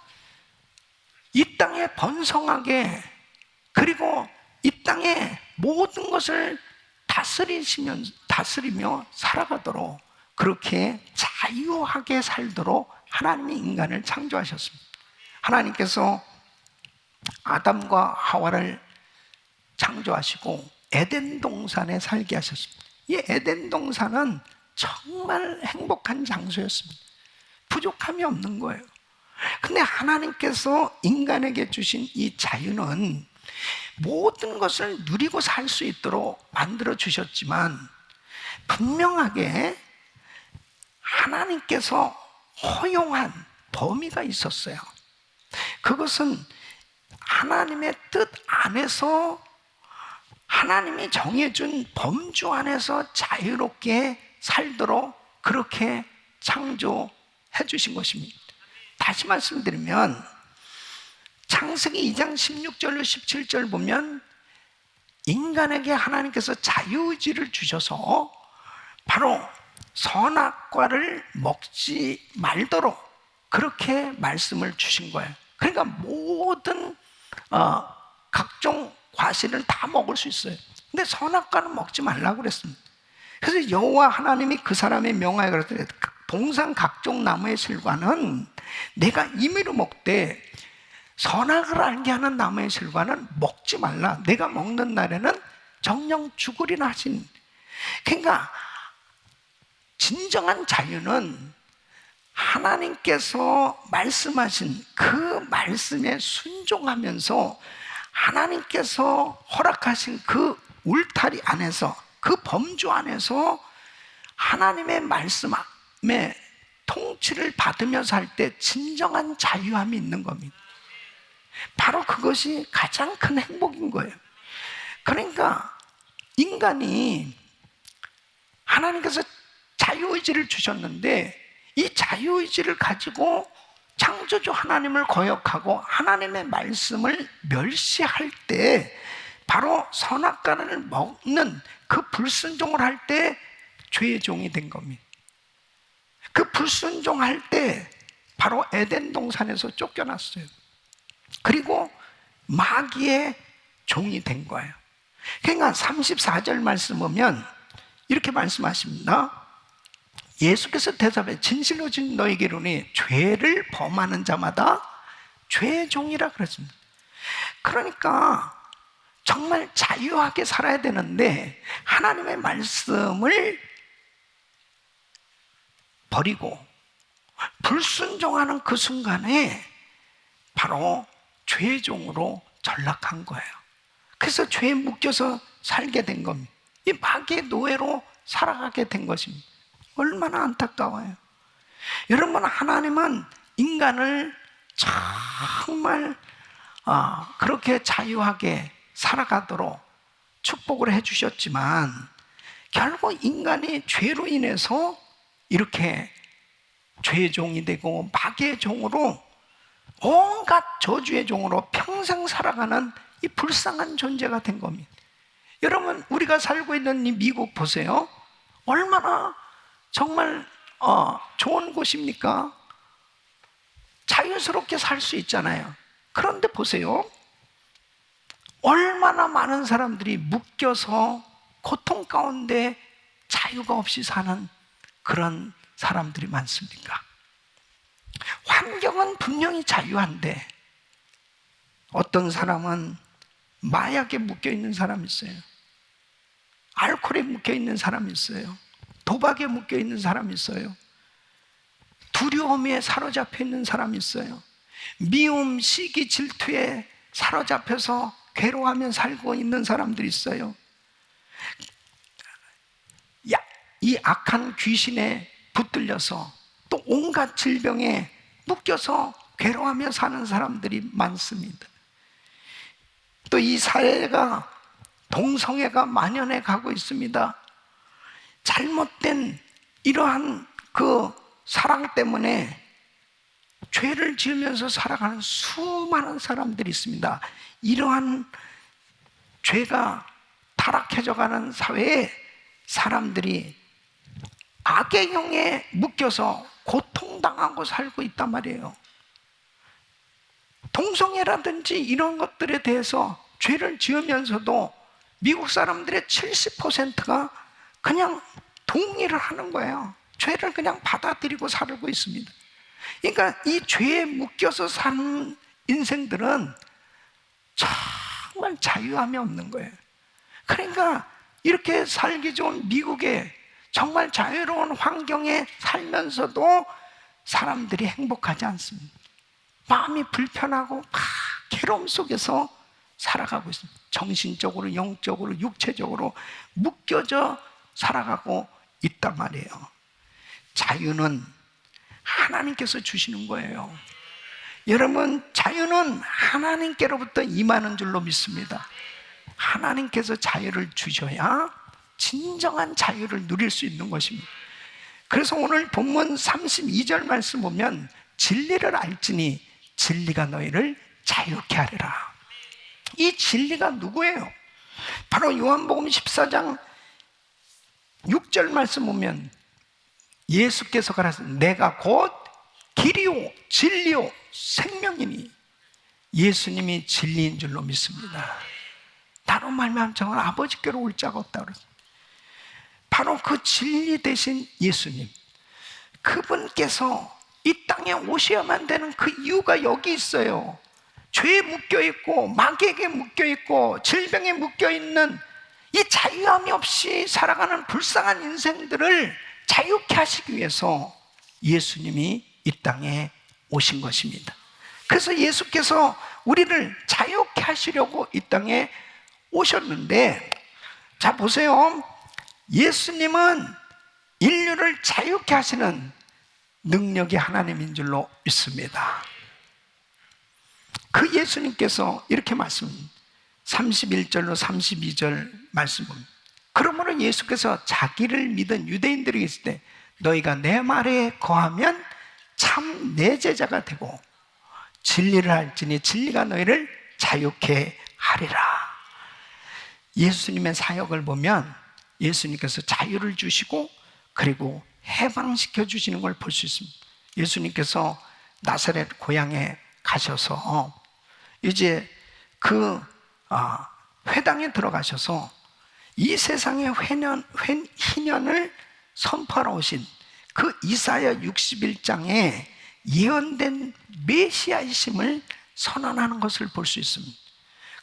이 땅에 번성하게 그리고 이 땅에 모든 것을 다스리며 살아가도록 그렇게 자유하게 살도록 하나님이 인간을 창조하셨습니다. 하나님께서 아담과 하와를 창조하시고 에덴 동산에 살게 하셨습니다. 이 에덴 동산은 정말 행복한 장소였습니다. 부족함이 없는 거예요. 근데 하나님께서 인간에게 주신 이 자유는 모든 것을 누리고 살 수 있도록 만들어 주셨지만 분명하게 하나님께서 허용한 범위가 있었어요. 그것은 하나님의 뜻 안에서 하나님이 정해준 범주 안에서 자유롭게 살도록 그렇게 창조해 주신 것입니다. 다시 말씀드리면 창세기 2장 16절로 17절 보면 인간에게 하나님께서 자유의지를 주셔서 바로 선악과를 먹지 말도록 그렇게 말씀을 주신 거예요. 그러니까 모든 각종 과실을 다 먹을 수 있어요. 근데 선악과는 먹지 말라고 그랬습니다. 그래서 여호와 하나님이 그 사람의 명하여 그랬더니 동산 각종 나무의 실과는 내가 임의로 먹되 선악을 알게 하는 나무의 실과는 먹지 말라. 내가 먹는 날에는 정녕 죽으리라 하신. 그러니까 진정한 자유는 하나님께서 말씀하신 그 말씀에 순종하면서 하나님께서 허락하신 그 울타리 안에서, 그 범주 안에서 하나님의 말씀에 통치를 받으면서 할 때 진정한 자유함이 있는 겁니다. 바로 그것이 가장 큰 행복인 거예요. 그러니까 인간이 하나님께서 자유의지를 주셨는데 이 자유의지를 가지고 창조주 하나님을 거역하고 하나님의 말씀을 멸시할 때, 바로 선악과를 먹는 그 불순종을 할 때 죄의 종이 된 겁니다. 그 불순종할 때 바로 에덴 동산에서 쫓겨났어요. 그리고 마귀의 종이 된 거예요. 그러니까 34절 말씀 보면 이렇게 말씀하십니다. 예수께서 대답해 진실로 진 너에게 이르노니 죄를 범하는 자마다 죄의 종이라 그랬습니다. 그러니까 정말 자유하게 살아야 되는데 하나님의 말씀을 버리고 불순종하는 그 순간에 바로 죄의 종으로 전락한 거예요. 그래서 죄에 묶여서 살게 된 겁니다. 이 마귀의 노예로 살아가게 된 것입니다. 얼마나 안타까워요. 여러분, 하나님은 인간을 정말 그렇게 자유하게 살아가도록 축복을 해주셨지만 결국 인간이 죄로 인해서 이렇게 죄의 종이 되고 마귀의 종으로, 온갖 저주의 종으로 평생 살아가는 이 불쌍한 존재가 된 겁니다. 여러분, 우리가 살고 있는 이 미국 보세요. 얼마나 정말 좋은 곳입니까? 자유스럽게 살 수 있잖아요. 그런데 보세요. 얼마나 많은 사람들이 묶여서 고통 가운데 자유가 없이 사는 그런 사람들이 많습니까? 환경은 분명히 자유한데 어떤 사람은 마약에 묶여 있는 사람이 있어요. 알코올에 묶여 있는 사람이 있어요. 도박에 묶여 있는 사람이 있어요. 두려움에 사로잡혀 있는 사람이 있어요. 미움, 시기, 질투에 사로잡혀서 괴로워하며 살고 있는 사람들이 있어요. 이 악한 귀신에 붙들려서 또 온갖 질병에 묶여서 괴로워하며 사는 사람들이 많습니다. 또 이 사회가 동성애가 만연해 가고 있습니다. 잘못된 이러한 그 사랑 때문에 죄를 지으면서 살아가는 수많은 사람들이 있습니다. 이러한 죄가 타락해져가는 사회에 사람들이 악의 영에 묶여서 고통당하고 살고 있단 말이에요. 동성애라든지 이런 것들에 대해서 죄를 지으면서도 미국 사람들의 70%가 그냥 동의를 하는 거예요. 죄를 그냥 받아들이고 살고 있습니다. 그러니까 이 죄에 묶여서 사는 인생들은 정말 자유함이 없는 거예요. 그러니까 이렇게 살기 좋은 미국에 정말 자유로운 환경에 살면서도 사람들이 행복하지 않습니다. 마음이 불편하고 막 괴로움 속에서 살아가고 있습니다. 정신적으로, 영적으로, 육체적으로 묶여져 살아가고 있단 말이에요. 자유는 하나님께서 주시는 거예요. 여러분, 자유는 하나님께로부터 임하는 줄로 믿습니다. 하나님께서 자유를 주셔야 진정한 자유를 누릴 수 있는 것입니다. 그래서 오늘 본문 32절 말씀 보면 진리를 알지니 진리가 너희를 자유케 하리라. 이 진리가 누구예요? 바로 요한복음 14장 6절 말씀 보면 예수께서 가라사대 내가 곧 길이요 진리요 생명이니, 예수님이 진리인 줄로 믿습니다. 나로 말미암아 저는 아버지께로 올 자가 없다고 그랬어요. 바로 그 진리 되신 예수님, 그분께서 이 땅에 오셔야만 되는 그 이유가 여기 있어요. 죄에 묶여있고 마귀에게 묶여있고 질병에 묶여있는 이 자유함이 없이 살아가는 불쌍한 인생들을 자유케 하시기 위해서 예수님이 이 땅에 오신 것입니다. 그래서 예수께서 우리를 자유케 하시려고 이 땅에 오셨는데, 자 보세요. 예수님은 인류를 자유케 하시는 능력이 하나님인 줄로 믿습니다. 그 예수님께서 이렇게 말씀합니다. 31절로 32절 말씀 봅니다. 그러므로 예수께서 자기를 믿은 유대인들에게 있을 때 너희가 내 말에 거하면 참 내 제자가 되고 진리를 할지니 진리가 너희를 자유케 하리라. 예수님의 사역을 보면 예수님께서 자유를 주시고 그리고 해방시켜 주시는 걸 볼 수 있습니다. 예수님께서 나사렛 고향에 가셔서 이제 그 회당에 들어가셔서 이 세상의 희년을 선포하러 오신 그 이사야 61장에 예언된 메시아이심을 선언하는 것을 볼 수 있습니다.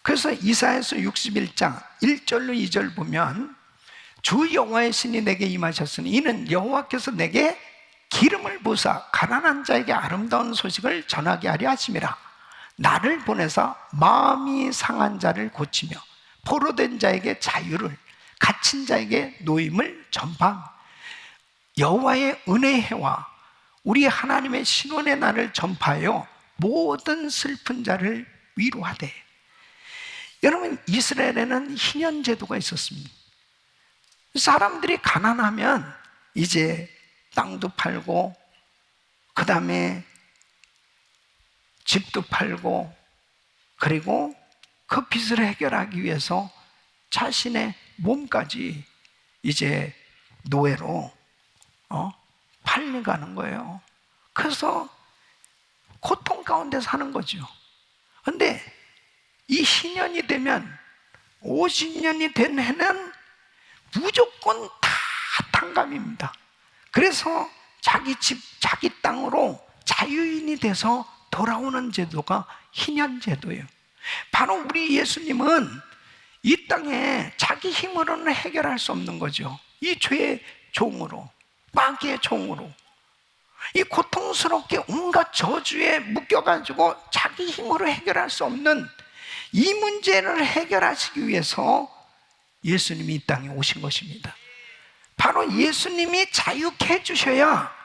그래서 이사야서 61장 1절로 2절 보면 주 여호와의 신이 내게 임하셨으니 이는 여호와께서 내게 기름을 부사 가난한 자에게 아름다운 소식을 전하게 하려 하심이라. 나를 보내사 마음이 상한 자를 고치며 포로된 자에게 자유를, 갇힌 자에게 노임을 전파함. 여호와의 은혜의 해와 우리 하나님의 신원의 날을 전파하여 모든 슬픈 자를 위로하되. 여러분, 이스라엘에는 희년 제도가 있었습니다. 사람들이 가난하면 이제 땅도 팔고 그 다음에 집도 팔고 그리고 그 빚을 해결하기 위해서 자신의 몸까지 이제 노예로 팔려가는 거예요. 그래서 고통 가운데 사는 거죠. 그런데 이 희년이 되면 50년이 된 해는 무조건 다 탕감입니다. 그래서 자기 집, 자기 땅으로 자유인이 돼서 돌아오는 제도가 희년제도예요. 바로 우리 예수님은 이 땅에 자기 힘으로는 해결할 수 없는 거죠. 이 죄의 종으로, 마귀의 종으로, 이 고통스럽게 온갖 저주에 묶여가지고 자기 힘으로 해결할 수 없는 이 문제를 해결하시기 위해서 예수님이 이 땅에 오신 것입니다. 바로 예수님이 자유케 해주셔야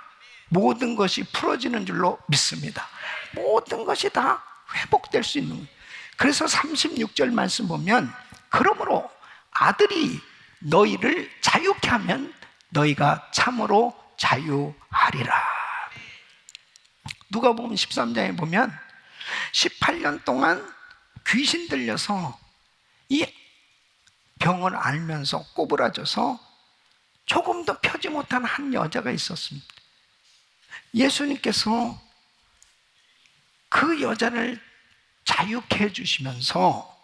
모든 것이 풀어지는 줄로 믿습니다. 모든 것이 다 회복될 수 있는 거예요. 그래서 36절 말씀 보면 그러므로 아들이 너희를 자유케 하면 너희가 참으로 자유하리라. 누가복음 13장에 보면 18년 동안 귀신 들려서 이 병을 앓면서 꼬부라져서 조금도 펴지 못한 한 여자가 있었습니다. 예수님께서 그 여자를 자유케 해주시면서,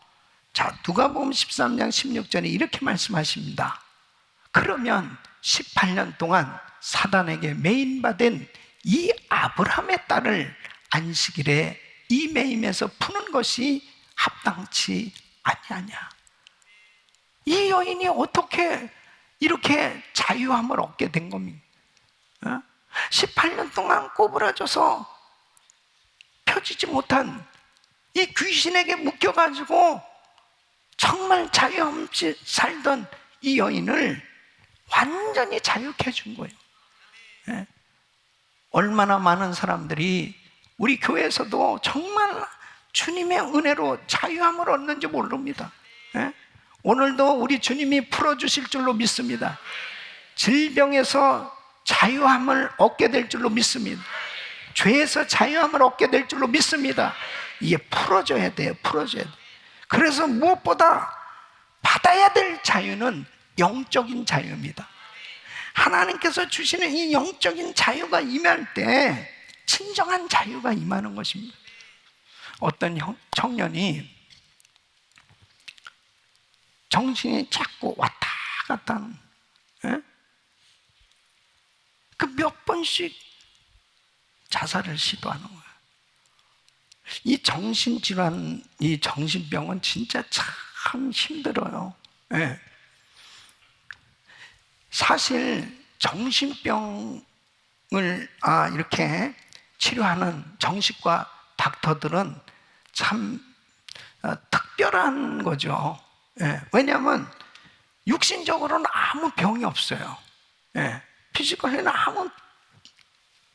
자, 누가복음 13장 16절에 이렇게 말씀하십니다. 그러면 18년 동안 사단에게 매인받은 이 아브라함의 딸을 안식일에 이 매임에서 푸는 것이 합당치 아니하냐. 이 여인이 어떻게 이렇게 자유함을 얻게 된 겁니까? 18년 동안 꼬부라져서 펴지지 못한 이 귀신에게 묶여가지고 정말 자유 없이 살던 이 여인을 완전히 자유케 해준 거예요. 얼마나 많은 사람들이 우리 교회에서도 정말 주님의 은혜로 자유함을 얻는지 모릅니다. 오늘도 우리 주님이 풀어주실 줄로 믿습니다. 질병에서 자유함을 얻게 될 줄로 믿습니다. 죄에서 자유함을 얻게 될 줄로 믿습니다. 이게 풀어져야 돼요. 풀어져야 돼요. 그래서 무엇보다 받아야 될 자유는 영적인 자유입니다. 하나님께서 주시는 이 영적인 자유가 임할 때 진정한 자유가 임하는 것입니다. 어떤 청년이 정신이 자꾸 왔다 갔다 하는, 그 몇 번씩 자살을 시도하는 거예요. 이 정신질환, 이 정신병은 진짜 참 힘들어요. 사실 정신병을 이렇게 치료하는 정신과 닥터들은 참 특별한 거죠. 예, 왜냐하면 육신적으로는 아무 병이 없어요. 예, 피지컬에는 아무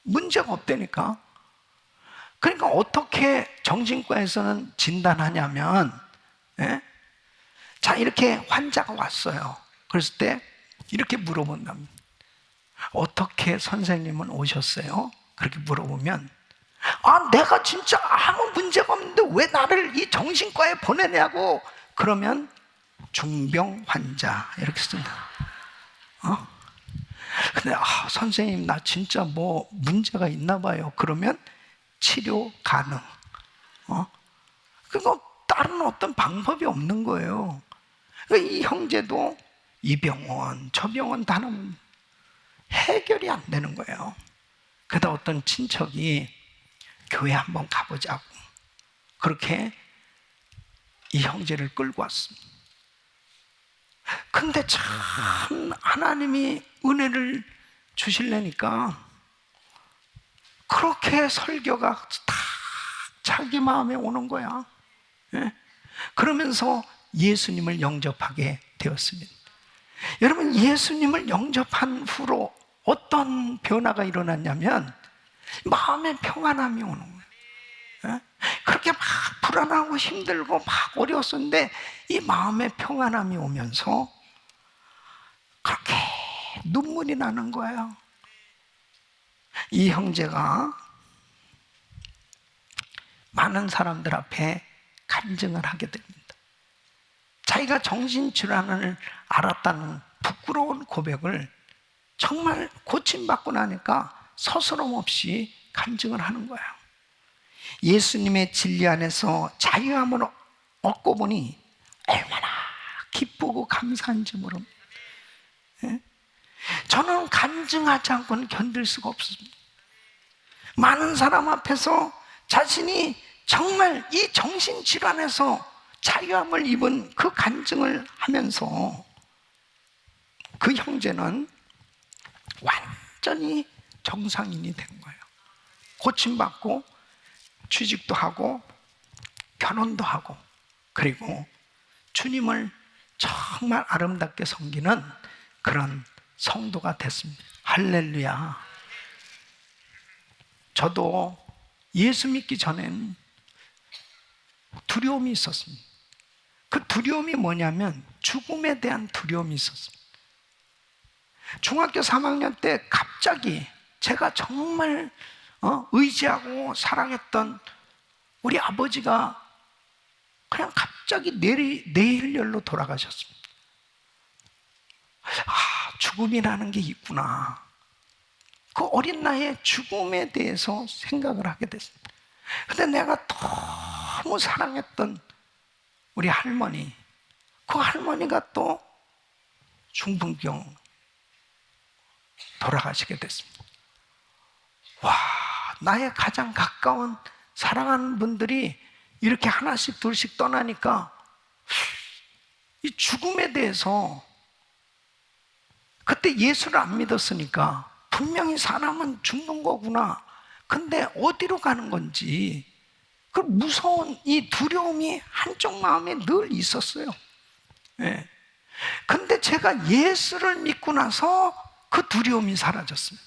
문제가 없다니까. 그러니까 어떻게 정신과에서는 진단하냐면, 예? 자, 이렇게 환자가 왔어요. 그랬을 때 이렇게 물어본답니다. 어떻게 선생님은 오셨어요? 그렇게 물어보면, 아, 내가 진짜 아무 문제가 없는데 왜 나를 이 정신과에 보내냐고. 그러면 중병 환자 이렇게 씁니다. 근데 선생님 나 진짜 뭐 문제가 있나 봐요. 그러면 치료 가능. 그거 다른 어떤 방법이 없는 거예요. 그러니까 이 형제도 이 병원 저 병원 다는 해결이 안 되는 거예요. 그러다 어떤 친척이 교회 한번 가보자고 그렇게 이 형제를 끌고 왔습니다. 근데 참 하나님이 은혜를 주실래니까 그렇게 설교가 딱 자기 마음에 오는 거야. 예? 그러면서 예수님을 영접하게 되었습니다. 여러분, 예수님을 영접한 후로 어떤 변화가 일어났냐면 마음에 평안함이 오는 거예요. 예? 그렇게 막 불안하고 힘들고 막 어려웠었는데 이 마음에 평안함이 오면서 그렇게 눈물이 나는 거예요. 이 형제가 많은 사람들 앞에 간증을 하게 됩니다. 자기가 정신질환을 알았다는 부끄러운 고백을 정말 고침받고 나니까 서스럼 없이 간증을 하는 거예요. 예수님의 진리 안에서 자유함을 얻고 보니 얼마나 기쁘고 감사한지 모릅니다. 예? 저는 간증하지 않고는 견딜 수가 없습니다. 많은 사람 앞에서 자신이 정말 이 정신질환에서 자유함을 입은 그 간증을 하면서 그 형제는 완전히 정상인이 된 거예요. 고침받고 취직도 하고 결혼도 하고 그리고 주님을 정말 아름답게 섬기는 그런 성도가 됐습니다. 할렐루야. 저도 예수 믿기 전엔 두려움이 있었습니다. 그 두려움이 뭐냐면 죽음에 대한 두려움이 있었습니다. 중학교 3학년 때 갑자기 제가 정말 의지하고 사랑했던 우리 아버지가 그냥 갑자기 뇌일렬로 돌아가셨습니다. 죽음이라는 게 있구나. 그 어린 나이에 죽음에 대해서 생각을 하게 됐습니다. 근데 내가 너무 사랑했던 우리 할머니, 그 할머니가 또 중풍병 돌아가시게 됐습니다. 와, 나의 가장 가까운 사랑하는 분들이 이렇게 하나씩 둘씩 떠나니까 이 죽음에 대해서 그때 예수를 안 믿었으니까 분명히 사람은 죽는 거구나. 근데 어디로 가는 건지 그 무서운 이 두려움이 한쪽 마음에 늘 있었어요. 예. 근데 제가 예수를 믿고 나서 그 두려움이 사라졌습니다.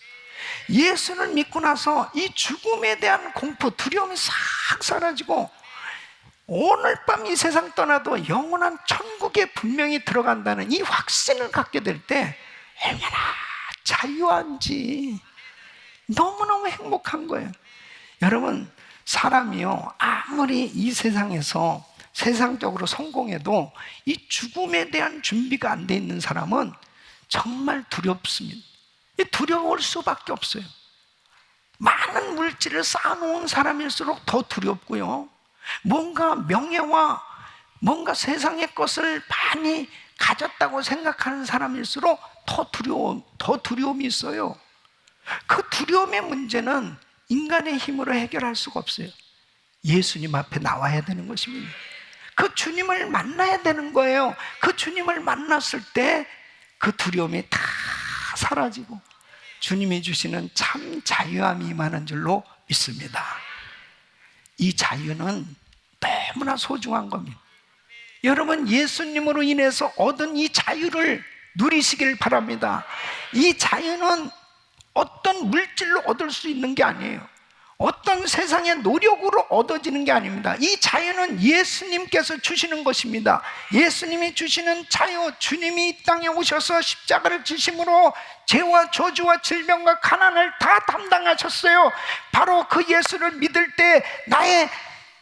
예수를 믿고 나서 이 죽음에 대한 공포, 두려움이 싹 사라지고 오늘 밤 이 세상 떠나도 영원한 천국에 분명히 들어간다는 이 확신을 갖게 될 때 얼마나 자유한지 너무너무 행복한 거예요. 여러분, 사람이요 아무리 이 세상에서 세상적으로 성공해도 이 죽음에 대한 준비가 안 돼 있는 사람은 정말 두렵습니다. 두려울 수밖에 없어요. 많은 물질을 쌓아놓은 사람일수록 더 두렵고요, 뭔가 명예와 뭔가 세상의 것을 많이 가졌다고 생각하는 사람일수록 더 두려움이 있어요. 그 두려움의 문제는 인간의 힘으로 해결할 수가 없어요. 예수님 앞에 나와야 되는 것입니다. 그 주님을 만나야 되는 거예요. 그 주님을 만났을 때 그 두려움이 다 사라지고 주님이 주시는 참 자유함이 임하는 줄로 믿습니다. 이 자유는 너무나 소중한 겁니다. 여러분, 예수님으로 인해서 얻은 이 자유를 누리시길 바랍니다. 이 자유는 어떤 물질로 얻을 수 있는 게 아니에요. 어떤 세상의 노력으로 얻어지는 게 아닙니다. 이 자유는 예수님께서 주시는 것입니다. 예수님이 주시는 자유, 주님이 이 땅에 오셔서 십자가를 지심으로 죄와 저주와 질병과 가난을 다 담당하셨어요. 바로 그 예수를 믿을 때 나의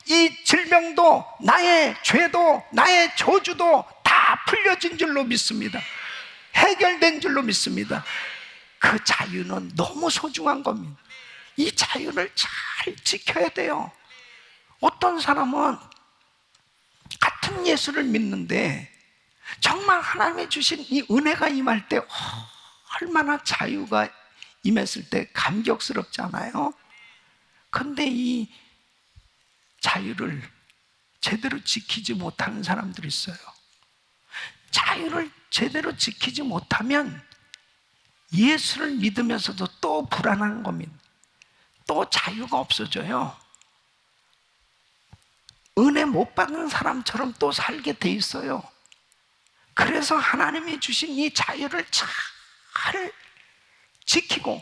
이 질병도, 나의 죄도, 나의 저주도 다 풀려진 줄로 믿습니다. 해결된 줄로 믿습니다. 그 자유는 너무 소중한 겁니다. 이 자유를 잘 지켜야 돼요. 어떤 사람은 같은 예수를 믿는데 정말 하나님이 주신 이 은혜가 임할 때 얼마나 자유가 임했을 때 감격스럽잖아요. 근데 이 자유를 제대로 지키지 못하는 사람들이 있어요. 자유를 제대로 지키지 못하면 예수를 믿으면서도 또 불안한 겁니다. 또 자유가 없어져요. 은혜 못 받는 사람처럼 또 살게 돼 있어요. 그래서 하나님이 주신 이 자유를 잘 지키고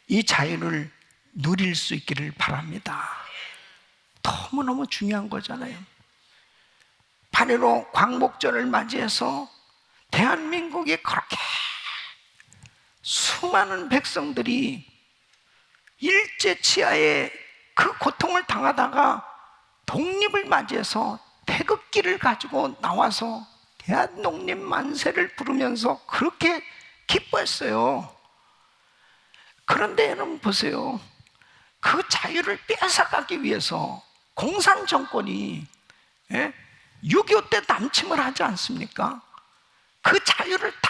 이 자유를 누릴 수 있기를 바랍니다. 너무너무 중요한 거잖아요. 8.15 광복절을 맞이해서 대한민국에 그렇게 수많은 백성들이 일제치하에 그 고통을 당하다가 독립을 맞이해서 태극기를 가지고 나와서 대한독립 만세를 부르면서 그렇게 기뻐했어요. 그런데 여러분 보세요. 그 자유를 뺏어가기 위해서 공산 정권이 6.25 때 남침을 하지 않습니까? 그 자유를 다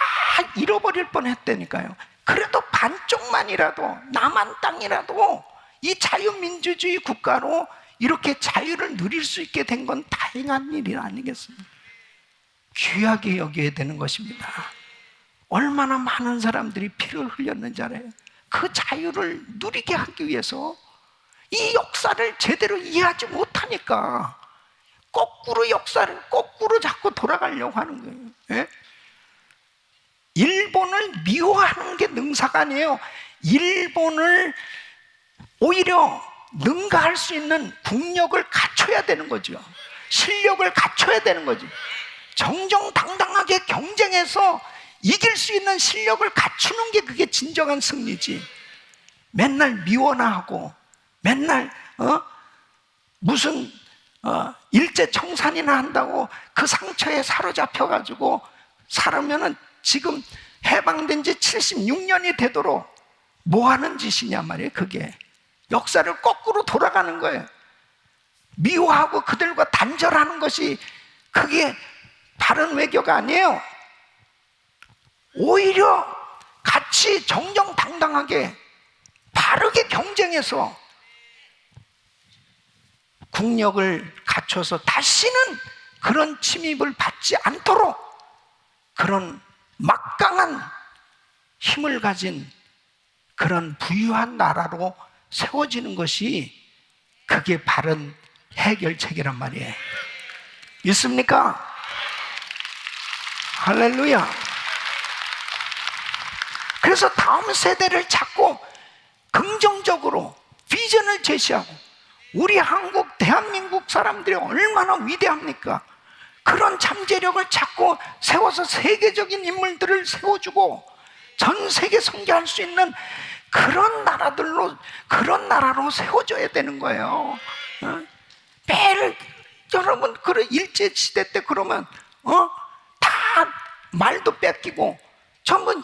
잃어버릴 뻔했다니까요. 그래도 반쪽만이라도, 남한 땅이라도 이 자유민주주의 국가로 이렇게 자유를 누릴 수 있게 된 건 다행한 일이 아니겠습니까? 귀하게 여겨야 되는 것입니다. 얼마나 많은 사람들이 피를 흘렸는지 알아요? 그 자유를 누리게 하기 위해서 이 역사를 제대로 이해하지 못하니까 거꾸로 역사를 거꾸로 자꾸 돌아가려고 하는 거예요. 일본을 미워하는 게 능사가 아니에요. 일본을 오히려 능가할 수 있는 국력을 갖춰야 되는 거죠. 실력을 갖춰야 되는 거죠. 정정당당하게 경쟁해서 이길 수 있는 실력을 갖추는 게 그게 진정한 승리지. 맨날 미워나 하고 맨날 무슨 일제청산이나 한다고 그 상처에 사로잡혀가지고 살으면은 지금 해방된 지 76년이 되도록 뭐 하는 짓이냐 말이에요. 그게 역사를 거꾸로 돌아가는 거예요. 미워하고 그들과 단절하는 것이 그게 바른 외교가 아니에요. 오히려 같이 정정당당하게 바르게 경쟁해서 국력을 갖춰서 다시는 그런 침입을 받지 않도록 그런 막강한 힘을 가진 그런 부유한 나라로 세워지는 것이 그게 바른 해결책이란 말이에요. 믿습니까? 할렐루야. 그래서 다음 세대를 찾고 긍정적으로 비전을 제시하고 우리 한국, 대한민국 사람들이 얼마나 위대합니까? 그런 잠재력을 찾고 세워서 세계적인 인물들을 세워주고 전 세계 선교할 수 있는 그런 나라로 세워줘야 되는 거예요. 매일 여러분 그런 일제 시대 때 그러면 다 말도 뺏기고 전부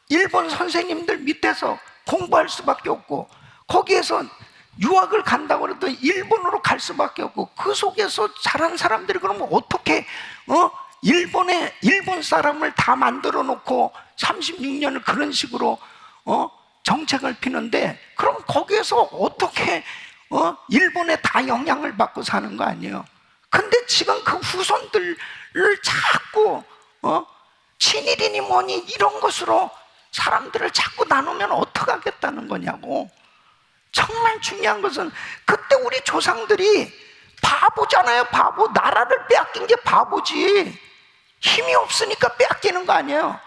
일본 선생님들 밑에서 공부할 수밖에 없고 거기에서 유학을 간다고 해도 일본으로 갈 수밖에 없고 그 속에서 자란 사람들이 그러면 어떻게 일본 사람을 다 만들어 놓고 36년을 그런 식으로 정책을 피는데 그럼 거기에서 어떻게 일본에 다 영향을 받고 사는 거 아니에요? 근데 지금 그 후손들을 자꾸 친일이니 뭐니 이런 것으로 사람들을 자꾸 나누면 어떡하겠다는 거냐고. 정말 중요한 것은 그때 우리 조상들이 바보잖아요. 바보. 나라를 빼앗긴 게 바보지. 힘이 없으니까 빼앗기는 거 아니에요.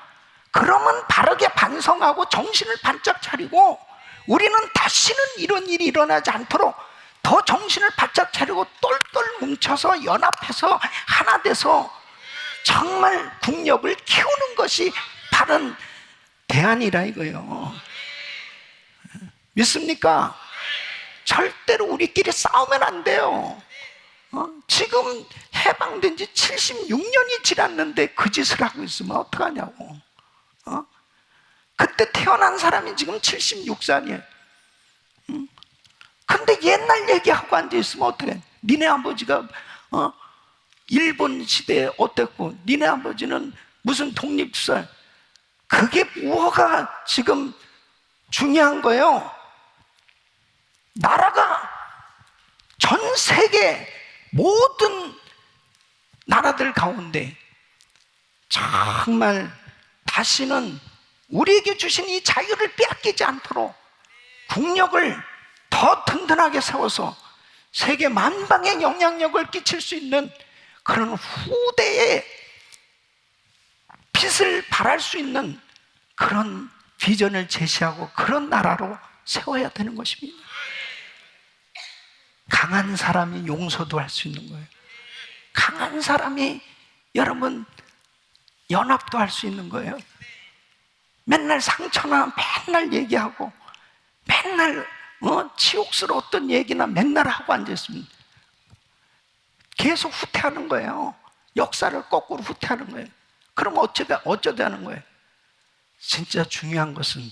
그러면 바르게 반성하고 정신을 바짝 차리고 우리는 다시는 이런 일이 일어나지 않도록 더 정신을 바짝 차리고 똘똘 뭉쳐서 연합해서 하나 돼서 정말 국력을 키우는 것이 바른 대안이라 이거예요. 믿습니까? 절대로 우리끼리 싸우면 안 돼요. 지금 해방된 지 76년이 지났는데 그 짓을 하고 있으면 어떡하냐고. 그때 태어난 사람이 지금 76살이에요. 근데 옛날 얘기하고 앉아있으면 어떡해. 니네 아버지가 일본 시대에 어땠고 니네 아버지는 무슨 독립투사. 그게 뭐가 지금 중요한 거예요. 나라가 전 세계 모든 나라들 가운데 정말 다시는 우리에게 주신 이 자유를 빼앗기지 않도록 국력을 더 든든하게 세워서 세계 만방에 영향력을 끼칠 수 있는 그런 후대의 빛을 발할 수 있는 그런 비전을 제시하고 그런 나라로 세워야 되는 것입니다. 강한 사람이 용서도 할 수 있는 거예요. 강한 사람이 여러분 연합도 할 수 있는 거예요. 맨날 상처나 맨날 얘기하고 맨날 치욕스러웠던 얘기나 맨날 하고 앉아있으면 계속 후퇴하는 거예요. 역사를 거꾸로 후퇴하는 거예요. 그럼 어쩌자는 거예요? 진짜 중요한 것은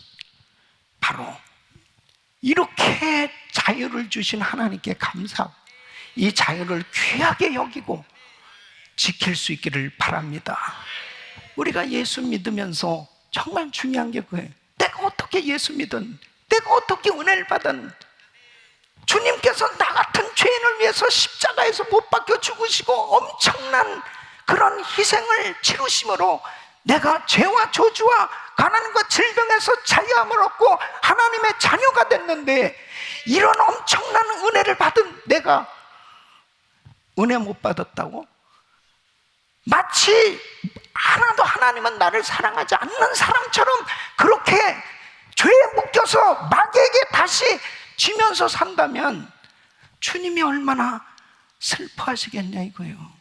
바로 이렇게 자유를 주신 하나님께 감사하고 이 자유를 귀하게 여기고 지킬 수 있기를 바랍니다. 우리가 예수 믿으면서 정말 중요한 게 그거예요. 내가 어떻게 예수 믿은, 내가 어떻게 은혜를 받은, 주님께서 나 같은 죄인을 위해서 십자가에서 못 박혀 죽으시고 엄청난 그런 희생을 치르심으로 내가 죄와 저주와 가난과 질병에서 자유함을 얻고 하나님의 자녀가 됐는데 이런 엄청난 은혜를 받은 내가 은혜 못 받았다고? 마치 하나도 하나님은 나를 사랑하지 않는 사람처럼 그렇게 죄에 묶여서 마귀에게 다시 지면서 산다면 주님이 얼마나 슬퍼하시겠냐 이거예요.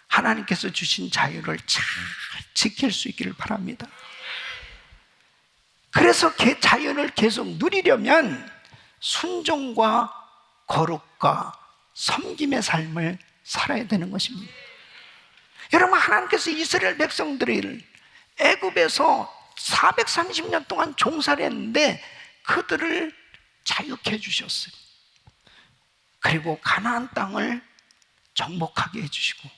하나님께서 주신 자유를 잘 지킬 수 있기를 바랍니다. 그래서 자유를 계속 누리려면 순종과 거룩과 섬김의 삶을 살아야 되는 것입니다. 여러분, 하나님께서 이스라엘 백성들을 애굽에서 430년 동안 종살이 했는데 그들을 자유케 해주셨어요. 그리고 가나안 땅을 정복하게 해주시고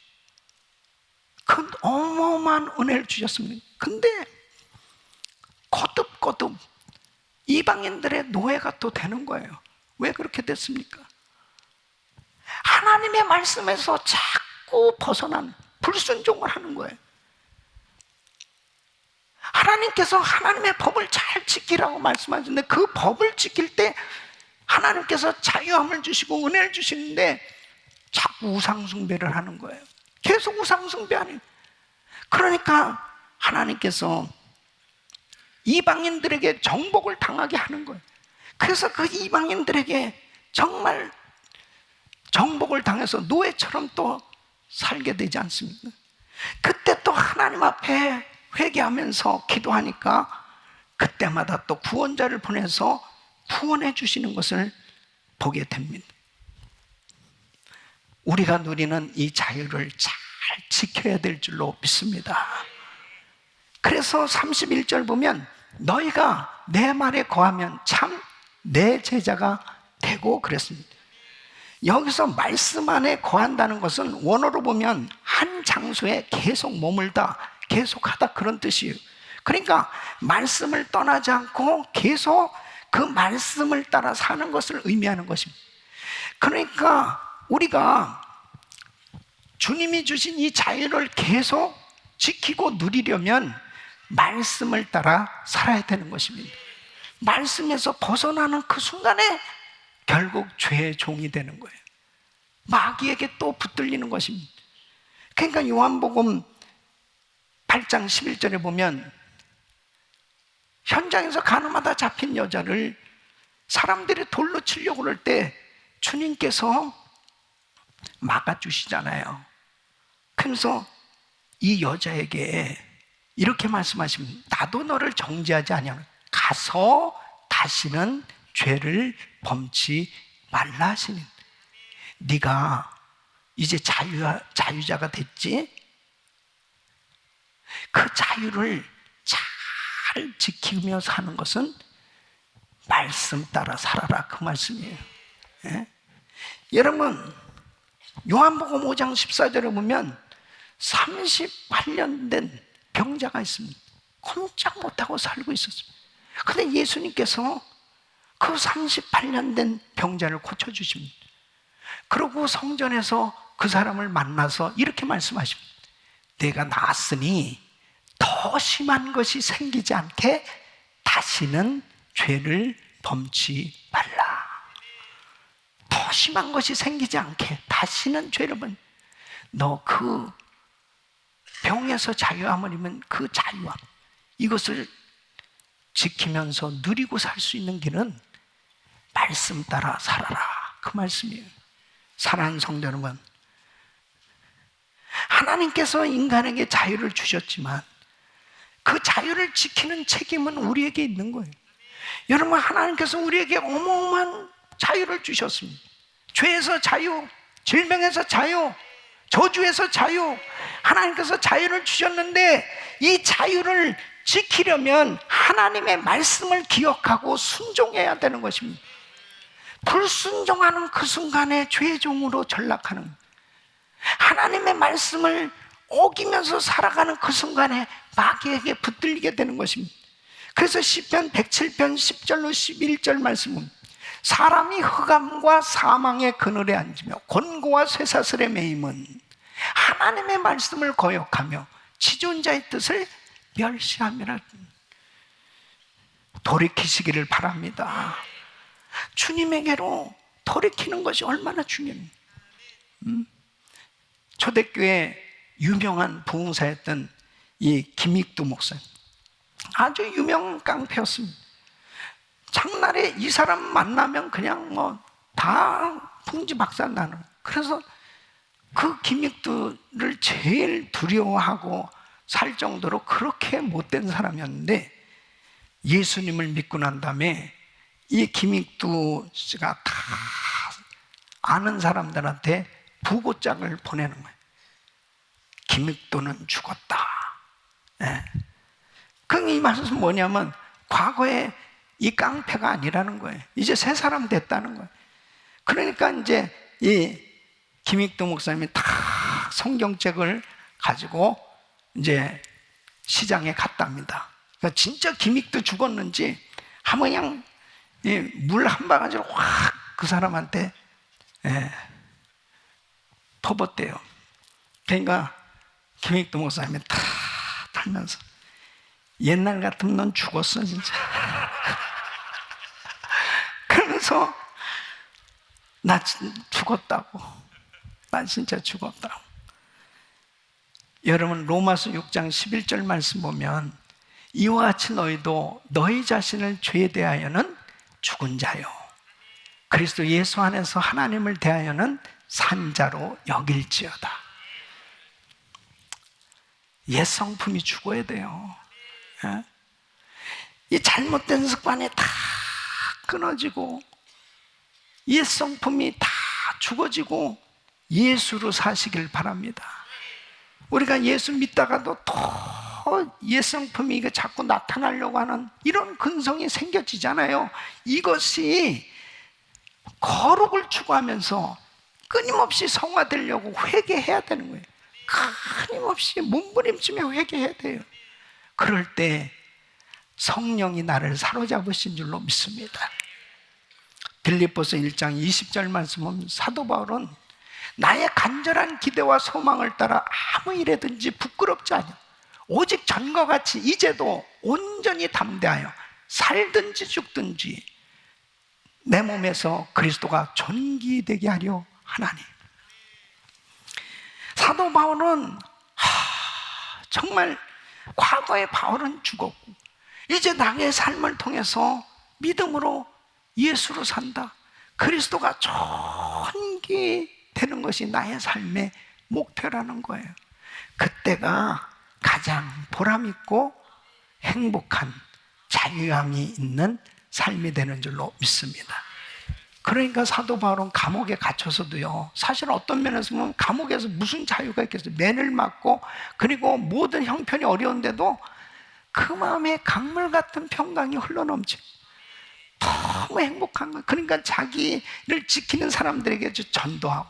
그 어마어마한 은혜를 주셨습니다. 근데 거듭거듭 이방인들의 노예가 또 되는 거예요. 왜 그렇게 됐습니까? 하나님의 말씀에서 자꾸 벗어난 불순종을 하는 거예요. 하나님께서 하나님의 법을 잘 지키라고 말씀하셨는데 그 법을 지킬 때 하나님께서 자유함을 주시고 은혜를 주시는데 자꾸 우상숭배를 하는 거예요. 계속 우상숭배하는. 그러니까 하나님께서 이방인들에게 정복을 당하게 하는 거예요. 그래서 그 이방인들에게 정말 정복을 당해서 노예처럼 또 살게 되지 않습니까? 그때 또 하나님 앞에 회개하면서 기도하니까 그때마다 또 구원자를 보내서 구원해 주시는 것을 보게 됩니다. 우리가 누리는 이 자유를 잘 지켜야 될 줄로 믿습니다. 그래서 31절 보면 너희가 내 말에 거하면 참 내 제자가 되고 그랬습니다. 여기서 말씀 안에 거한다는 것은 원어로 보면 한 장소에 계속 머물다, 계속하다 그런 뜻이에요. 그러니까 말씀을 떠나지 않고 계속 그 말씀을 따라 사는 것을 의미하는 것입니다. 그러니까 우리가 주님이 주신 이 자유를 계속 지키고 누리려면 말씀을 따라 살아야 되는 것입니다. 말씀에서 벗어나는 그 순간에 결국 죄의 종이 되는 거예요. 마귀에게 또 붙들리는 것입니다. 그러니까 요한복음 8장 11절에 보면 현장에서 가늠하다 잡힌 여자를 사람들이 돌로 치려고 그럴 때 주님께서 막아주시잖아요. 그래서 이 여자에게 이렇게 말씀하십니다. 나도 너를 정죄하지 아니하노라. 가서 다시는 죄를 범치 말라 하시니, 네가 이제 자유자가 됐지? 그 자유를 잘 지키며 사는 것은 말씀 따라 살아라, 그 말씀이에요. 예? 여러분, 요한복음 5장 14절에 보면 38년 된 병자가 있습니다. 꼼짝 못하고 살고 있었습니다. 근데 예수님께서 그 38년 된 병자를 고쳐주십니다. 그러고 성전에서 그 사람을 만나서 이렇게 말씀하십니다. 내가 나았으니 더 심한 것이 생기지 않게 다시는 죄를 범치 말라. 더 심한 것이 생기지 않게 다시는 죄를 범. 너 그 병에서 자유함을 입은 그 자유함, 이것을 지키면서 누리고 살 수 있는 길은 말씀 따라 살아라, 그 말씀이에요. 사랑하는 성도 여러분, 하나님께서 인간에게 자유를 주셨지만 그 자유를 지키는 책임은 우리에게 있는 거예요. 여러분, 하나님께서 우리에게 어마어마한 자유를 주셨습니다. 죄에서 자유, 질병에서 자유, 저주에서 자유, 하나님께서 자유를 주셨는데 이 자유를 지키려면 하나님의 말씀을 기억하고 순종해야 되는 것입니다. 불순종하는 그 순간에 죄의 종으로 전락하는 거예요. 하나님의 말씀을 어기면서 살아가는 그 순간에 마귀에게 붙들리게 되는 것입니다. 그래서 시편 107편 10절로 11절 말씀은 사람이 흑암과 사망의 그늘에 앉으며 곤고와 쇠사슬에 매임은 하나님의 말씀을 거역하며 지존자의 뜻을 멸시함이라. 돌이키시기를 바랍니다. 주님에게로 돌이키는 것이 얼마나 중요합니다. 초대교회 유명한 부흥사였던 이 김익두 목사님, 아주 유명한 깡패였습니다. 장날에 이 사람 만나면 그냥 뭐 다 풍지박산나는. 그래서 그 김익두를 제일 두려워하고 살 정도로 그렇게 못된 사람이었는데, 예수님을 믿고 난 다음에 이 김익두 씨가 다 아는 사람들한테 부고장을 보내는 거예요. 김익두는 죽었다. 네. 그럼 이 말씀은 뭐냐면 과거에 이 깡패가 아니라는 거예요. 이제 새 사람 됐다는 거예요. 그러니까 이제 이 김익두 목사님이 다 성경책을 가지고 이제 시장에 갔답니다. 그러니까 진짜 김익두 죽었는지 한번 그냥 물 한 바가지로 확 그 사람한테 퍼붓대요. 그러니까 김익두 목사님이 다 달면서 옛날 같으면 넌 죽었어 진짜. 그러면서 나 죽었다고, 나 진짜 죽었다고. 여러분, 로마서 6장 11절 말씀 보면 이와 같이 너희도 너희 자신을 죄에 대하여는 죽은 자요 그리스도 예수 안에서 하나님을 대하여는 산 자로 여길지어다. 옛 성품이 죽어야 돼요. 이 잘못된 습관이 다 끊어지고 옛 성품이 다 죽어지고 예수로 사시길 바랍니다. 우리가 예수 믿다가도 더 옛 성품이 자꾸 나타나려고 하는 이런 근성이 생겨지잖아요. 이것이 거룩을 추구하면서 끊임없이 성화되려고 회개해야 되는 거예요. 끊임없이 몸부림치며 회개해야 돼요. 그럴 때 성령이 나를 사로잡으신 줄로 믿습니다. 빌립보서 1장 20절 말씀 보면 사도 바울은 나의 간절한 기대와 소망을 따라 아무 일에든지 부끄럽지 않아 오직 전과 같이 이제도 온전히 담대하여 살든지 죽든지 내 몸에서 그리스도가 존귀되게 하려 하나니. 사도 바울은 정말 과거의 바울은 죽었고 이제 나의 삶을 통해서 믿음으로 예수로 산다. 그리스도가 존귀되는 것이 나의 삶의 목표라는 거예요. 그때가 가장 보람있고 행복한 자유함이 있는 삶이 되는 줄로 믿습니다. 그러니까 사도 바울은 감옥에 갇혀서도요, 사실 어떤 면에서 보면 감옥에서 무슨 자유가 있겠어요. 맨을 맞고 그리고 모든 형편이 어려운데도 그 마음에 강물 같은 평강이 흘러넘쳐 너무 행복한 거예요. 그러니까 자기를 지키는 사람들에게 전도하고,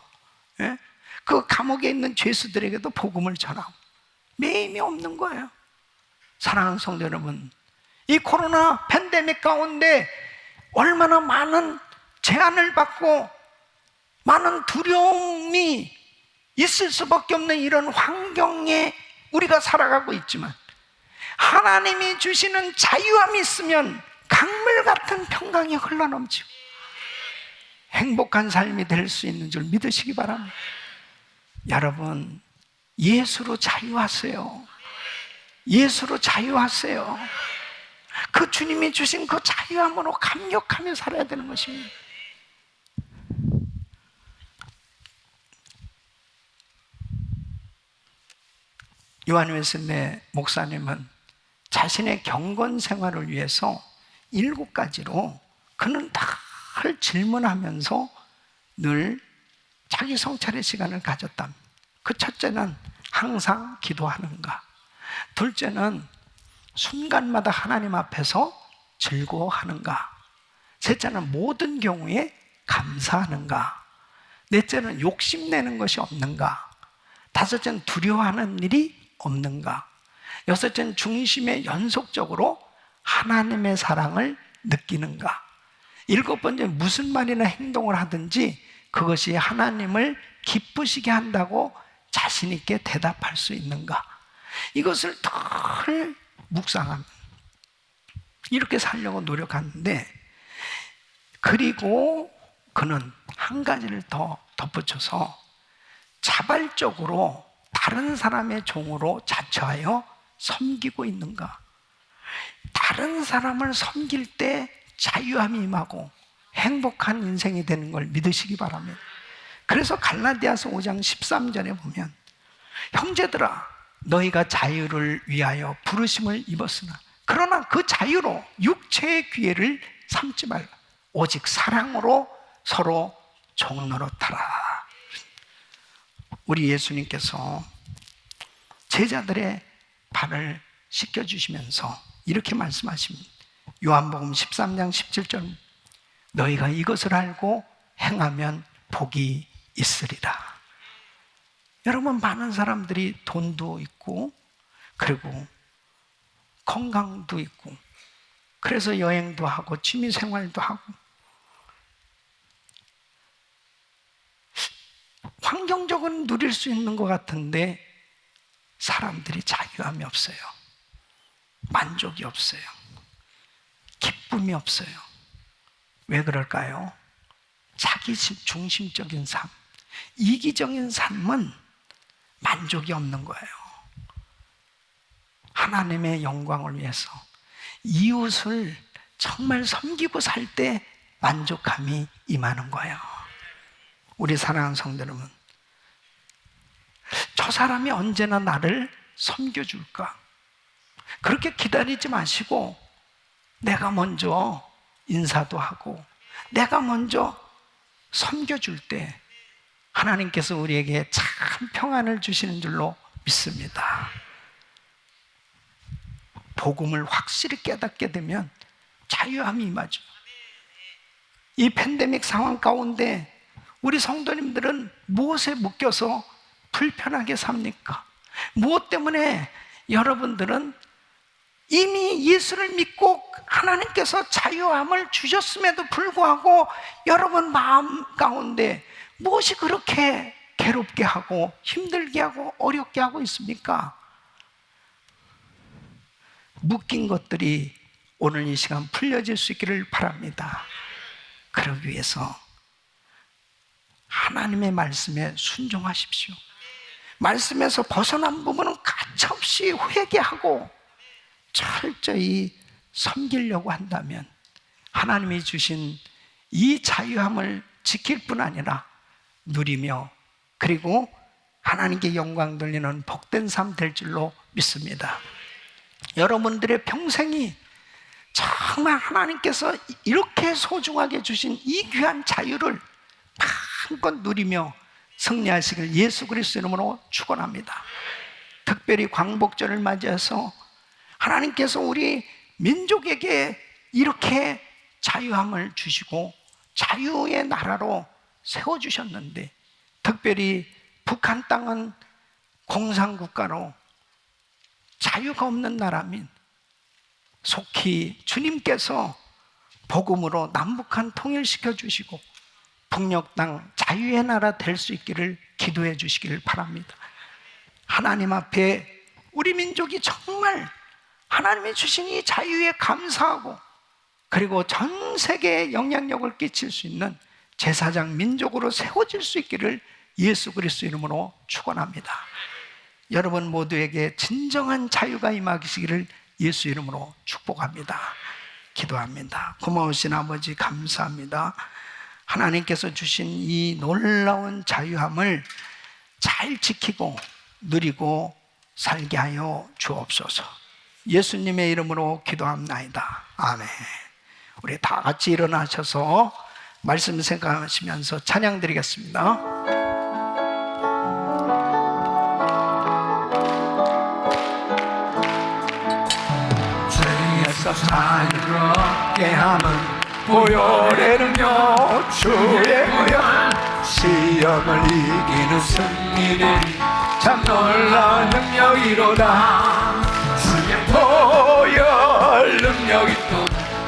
예? 그 감옥에 있는 죄수들에게도 복음을 전하고 매임이 없는 거예요. 사랑하는 성도 여러분, 이 코로나 팬데믹 가운데 얼마나 많은 제한을 받고 많은 두려움이 있을 수밖에 없는 이런 환경에 우리가 살아가고 있지만 하나님이 주시는 자유함이 있으면 강물 같은 평강이 흘러넘치고 행복한 삶이 될 수 있는 줄 믿으시기 바랍니다. 여러분, 예수로 자유하세요. 예수로 자유하세요. 그 주님이 주신 그 자유함으로 감격하며 살아야 되는 것입니다. 요한 웨슬레 목사님은 자신의 경건 생활을 위해서 7가지로 그는 늘 질문하면서 늘 자기 성찰의 시간을 가졌답니다. 그 첫째는 항상 기도하는가, 둘째는 순간마다 하나님 앞에서 즐거워하는가, 셋째는 모든 경우에 감사하는가, 넷째는 욕심내는 것이 없는가, 다섯째는 두려워하는 일이 없는가, 여섯째는 중심에 연속적으로 하나님의 사랑을 느끼는가, 일곱 번째 무슨 말이나 행동을 하든지 그것이 하나님을 기쁘시게 한다고 자신 있게 대답할 수 있는가, 이것을 늘 묵상합니다. 이렇게 살려고 노력하는데, 그리고 그는 한 가지를 더 덧붙여서 자발적으로 다른 사람의 종으로 자처하여 섬기고 있는가. 다른 사람을 섬길 때 자유함이 임하고 행복한 인생이 되는 걸 믿으시기 바랍니다. 그래서 갈라디아서 5장 13절에 보면, 형제들아 너희가 자유를 위하여 부르심을 입었으나 그러나 그 자유로 육체의 기회를 삼지 말라. 오직 사랑으로 서로 종노릇하라. 우리 예수님께서 제자들의 발을 씻겨주시면서 이렇게 말씀하십니다. 요한복음 13장 17절, 너희가 이것을 알고 행하면 복이 있으리라. 여러분, 많은 사람들이 돈도 있고 그리고 건강도 있고 그래서 여행도 하고 취미생활도 하고 환경적으로 누릴 수 있는 것 같은데 사람들이 자유함이 없어요. 만족이 없어요. 기쁨이 없어요. 왜 그럴까요? 자기 중심적인 삶, 이기적인 삶은 만족이 없는 거예요. 하나님의 영광을 위해서 이웃을 정말 섬기고 살 때 만족함이 임하는 거예요. 우리 사랑하는 성도 여러분, 저 사람이 언제나 나를 섬겨줄까? 그렇게 기다리지 마시고 내가 먼저 인사도 하고 내가 먼저 섬겨줄 때 하나님께서 우리에게 참 평안을 주시는 줄로 믿습니다. 복음을 확실히 깨닫게 되면 자유함이 임하죠. 이 팬데믹 상황 가운데 우리 성도님들은 무엇에 묶여서 불편하게 삽니까? 무엇 때문에 여러분들은 이미 예수를 믿고 하나님께서 자유함을 주셨음에도 불구하고 여러분 마음 가운데 무엇이 그렇게 괴롭게 하고 힘들게 하고 어렵게 하고 있습니까? 묶인 것들이 오늘 이 시간 풀려질 수 있기를 바랍니다. 그러기 위해서 하나님의 말씀에 순종하십시오. 말씀에서 벗어난 부분은 가차없이 회개하고 철저히 섬기려고 한다면 하나님이 주신 이 자유함을 지킬 뿐 아니라 누리며 그리고 하나님께 영광 돌리는 복된 삶 될 줄로 믿습니다. 여러분들의 평생이 정말 하나님께서 이렇게 소중하게 주신 이 귀한 자유를 마음껏 누리며 승리하시길 예수 그리스도 이름으로 축원합니다. 특별히 광복절을 맞이해서 하나님께서 우리 민족에게 이렇게 자유함을 주시고 자유의 나라로 세워주셨는데, 특별히 북한 땅은 공산국가로 자유가 없는 나라민, 속히 주님께서 복음으로 남북한 통일시켜 주시고 북녘 땅 자유의 나라 될 수 있기를 기도해 주시기를 바랍니다. 하나님 앞에 우리 민족이 정말 하나님이 주신 이 자유에 감사하고 그리고 전 세계에 영향력을 끼칠 수 있는 제사장 민족으로 세워질 수 있기를 예수 그리스도 이름으로 축원합니다. 여러분 모두에게 진정한 자유가 임하시기를 예수 이름으로 축복합니다. 기도합니다. 고마우신 아버지 감사합니다. 하나님께서 주신 이 놀라운 자유함을 잘 지키고 누리고 살게 하여 주옵소서. 예수님의 이름으로 기도합나이다. 아멘. 우리 다 같이 일어나셔서 말씀 생각하시면서 찬양 드리겠습니다. 죄에서 자유롭게 함은 보혈에는요 주의 보혈, 시험을 이기는 승리는 참 놀라운 능력이로다. 주의 보혈 능력이 또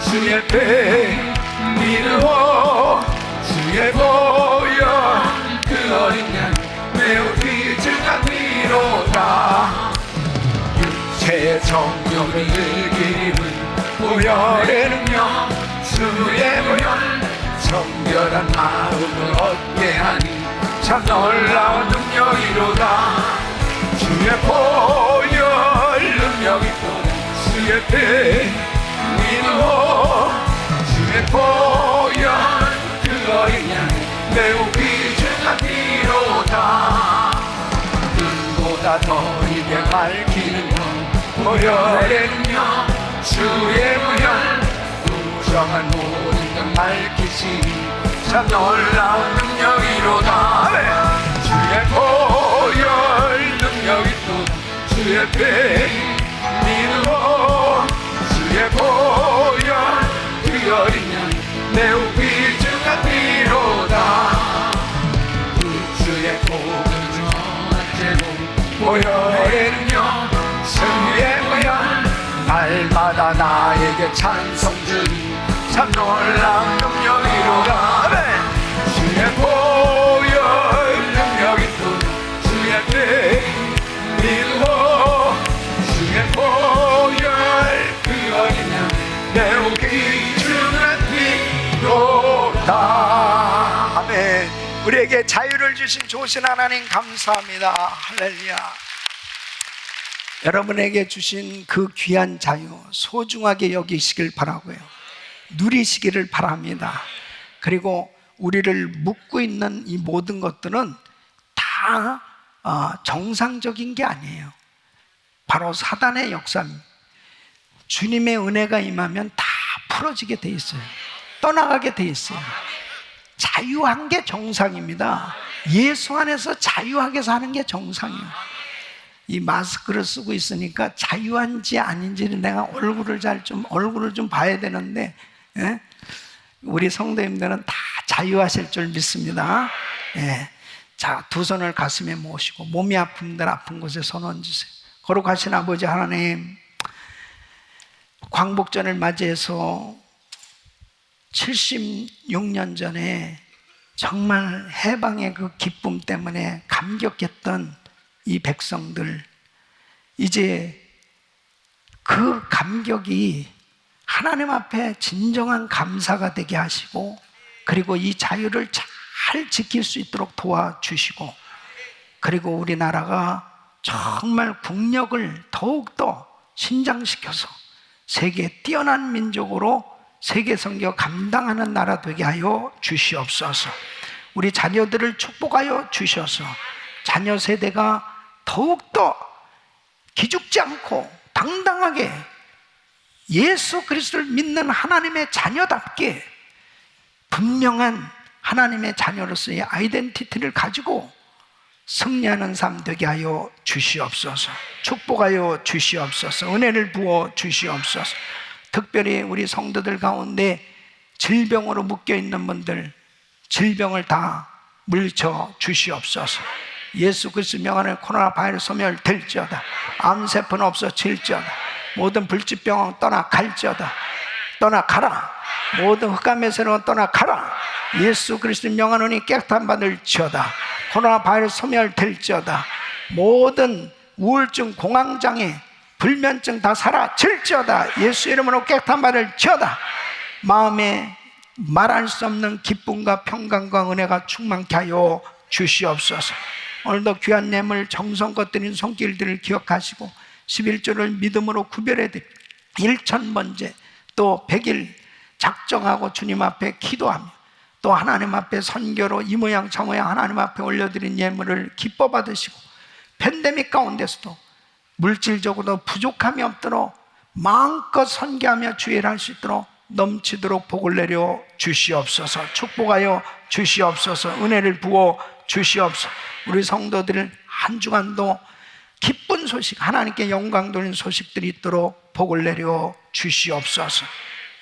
주의 배 믿으오. 주의 보혈 그 어린 양 매우 귀중한 위로다. 육체의 정욕을 이기는 보혈의 능력, 주의 보혈 정결한 마음을 얻게 하니 참 놀라운 능력이로다. 주의 보혈 능력이 또 주의 배 믿어. 주의 보혈 그 어린 양 매우 귀중한 위로다. 눈보다 더 이게 밝히는 것 보혈의 능력, 주의 보혈 부정한 모든 것 밝히시니 참 놀라운 능력이로다. 주의 보혈 능력이 또 주의 배 믿어. 주의 보혈 그 어린 양 매우 귀중한 위로다. 그 주의 복음을 전하제로 보혈의 능력, 주의 보혈 날마다 나에게 찬송 주니 참 놀라운 능력이로다. 주의 보혈 능력이 또 주의 배 믿어. 주의 보혈 그 어린 양 매우 귀중한 위로다. 아멘. 우리에게 자유를 주신 좋으신 하나님 감사합니다. 할렐루야. 여러분에게 주신 그 귀한 자유 소중하게 여기시길 바라고요. 누리시기를 바랍니다. 그리고 우리를 묶고 있는 이 모든 것들은 다 정상적인 게 아니에요. 바로 사단의 역사입니다. 주님의 은혜가 임하면 다 풀어지게 돼 있어요. 떠나가게 돼 있어요. 자유한 게 정상입니다. 예수 안에서 자유하게 사는 게 정상이에요. 이 마스크를 쓰고 있으니까 자유한지 아닌지를 내가 얼굴을 좀 봐야 되는데, 예? 우리 성도님들은 다 자유하실 줄 믿습니다. 예. 자, 두 손을 가슴에 모시고 몸이 아픈 분들 아픈 곳에 손 얹으세요. 거룩하신 아버지 하나님, 광복절을 맞이해서 76년 전에 정말 해방의 그 기쁨 때문에 감격했던 이 백성들, 이제 그 감격이 하나님 앞에 진정한 감사가 되게 하시고, 그리고 이 자유를 잘 지킬 수 있도록 도와주시고, 그리고 우리나라가 정말 국력을 더욱더 신장시켜서 세계에 뛰어난 민족으로 세계 선교 감당하는 나라 되게 하여 주시옵소서. 우리 자녀들을 축복하여 주셔서 자녀 세대가 더욱더 기죽지 않고 당당하게 예수 그리스도를 믿는 하나님의 자녀답게 분명한 하나님의 자녀로서의 아이덴티티를 가지고 승리하는 삶 되게 하여 주시옵소서. 축복하여 주시옵소서. 은혜를 부어 주시옵소서. 특별히 우리 성도들 가운데 질병으로 묶여있는 분들, 질병을 다 물리쳐 주시옵소서. 예수 그리스도 명하는 코로나 바이러스 소멸될지어다. 암세포는 없어질지어다. 모든 불치병은 떠나갈지어다. 떠나가라. 모든 흑암의 세력은 떠나가라. 예수 그리스도 명하노니 깨끗함 받을지어다. 코로나 바이러스 소멸될지어다. 모든 우울증, 공황장애, 불면증 다 사라질지어다. 예수 이름으로 깨끗함 받을지어다. 마음에 말할 수 없는 기쁨과 평강과 은혜가 충만케 하여 주시옵소서. 오늘도 귀한 예물 정성껏 드린 손길들을 기억하시고 11조를 믿음으로 구별해 드리고 1000번째 또 100일 작정하고 주님 앞에 기도하며 또 하나님 앞에 선교로 이 모양 저 모양 하나님 앞에 올려드린 예물을 기뻐 받으시고 팬데믹 가운데서도 물질적으로 부족함이 없도록 마음껏 선교하며 주의를 할 수 있도록 넘치도록 복을 내려 주시옵소서. 축복하여 주시옵소서. 은혜를 부어 주시옵소서. 우리 성도들 한 주간도 기쁜 소식, 하나님께 영광 돌리는 소식들이 있도록 복을 내려 주시옵소서.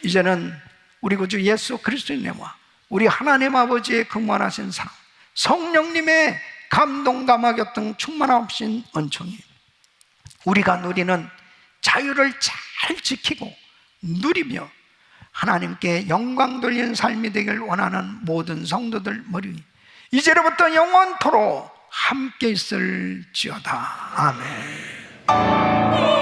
이제는 우리 구주 예수 그리스도의 은혜와 우리 하나님 아버지의 긍만하신 사랑, 성령님의 감동 감화교통 충만하신 은총이 우리가 누리는 자유를 잘 지키고 누리며 하나님께 영광 돌리는 삶이 되길 원하는 모든 성도들 머리 위 이제로부터 영원토록 함께 있을지어다. 아멘.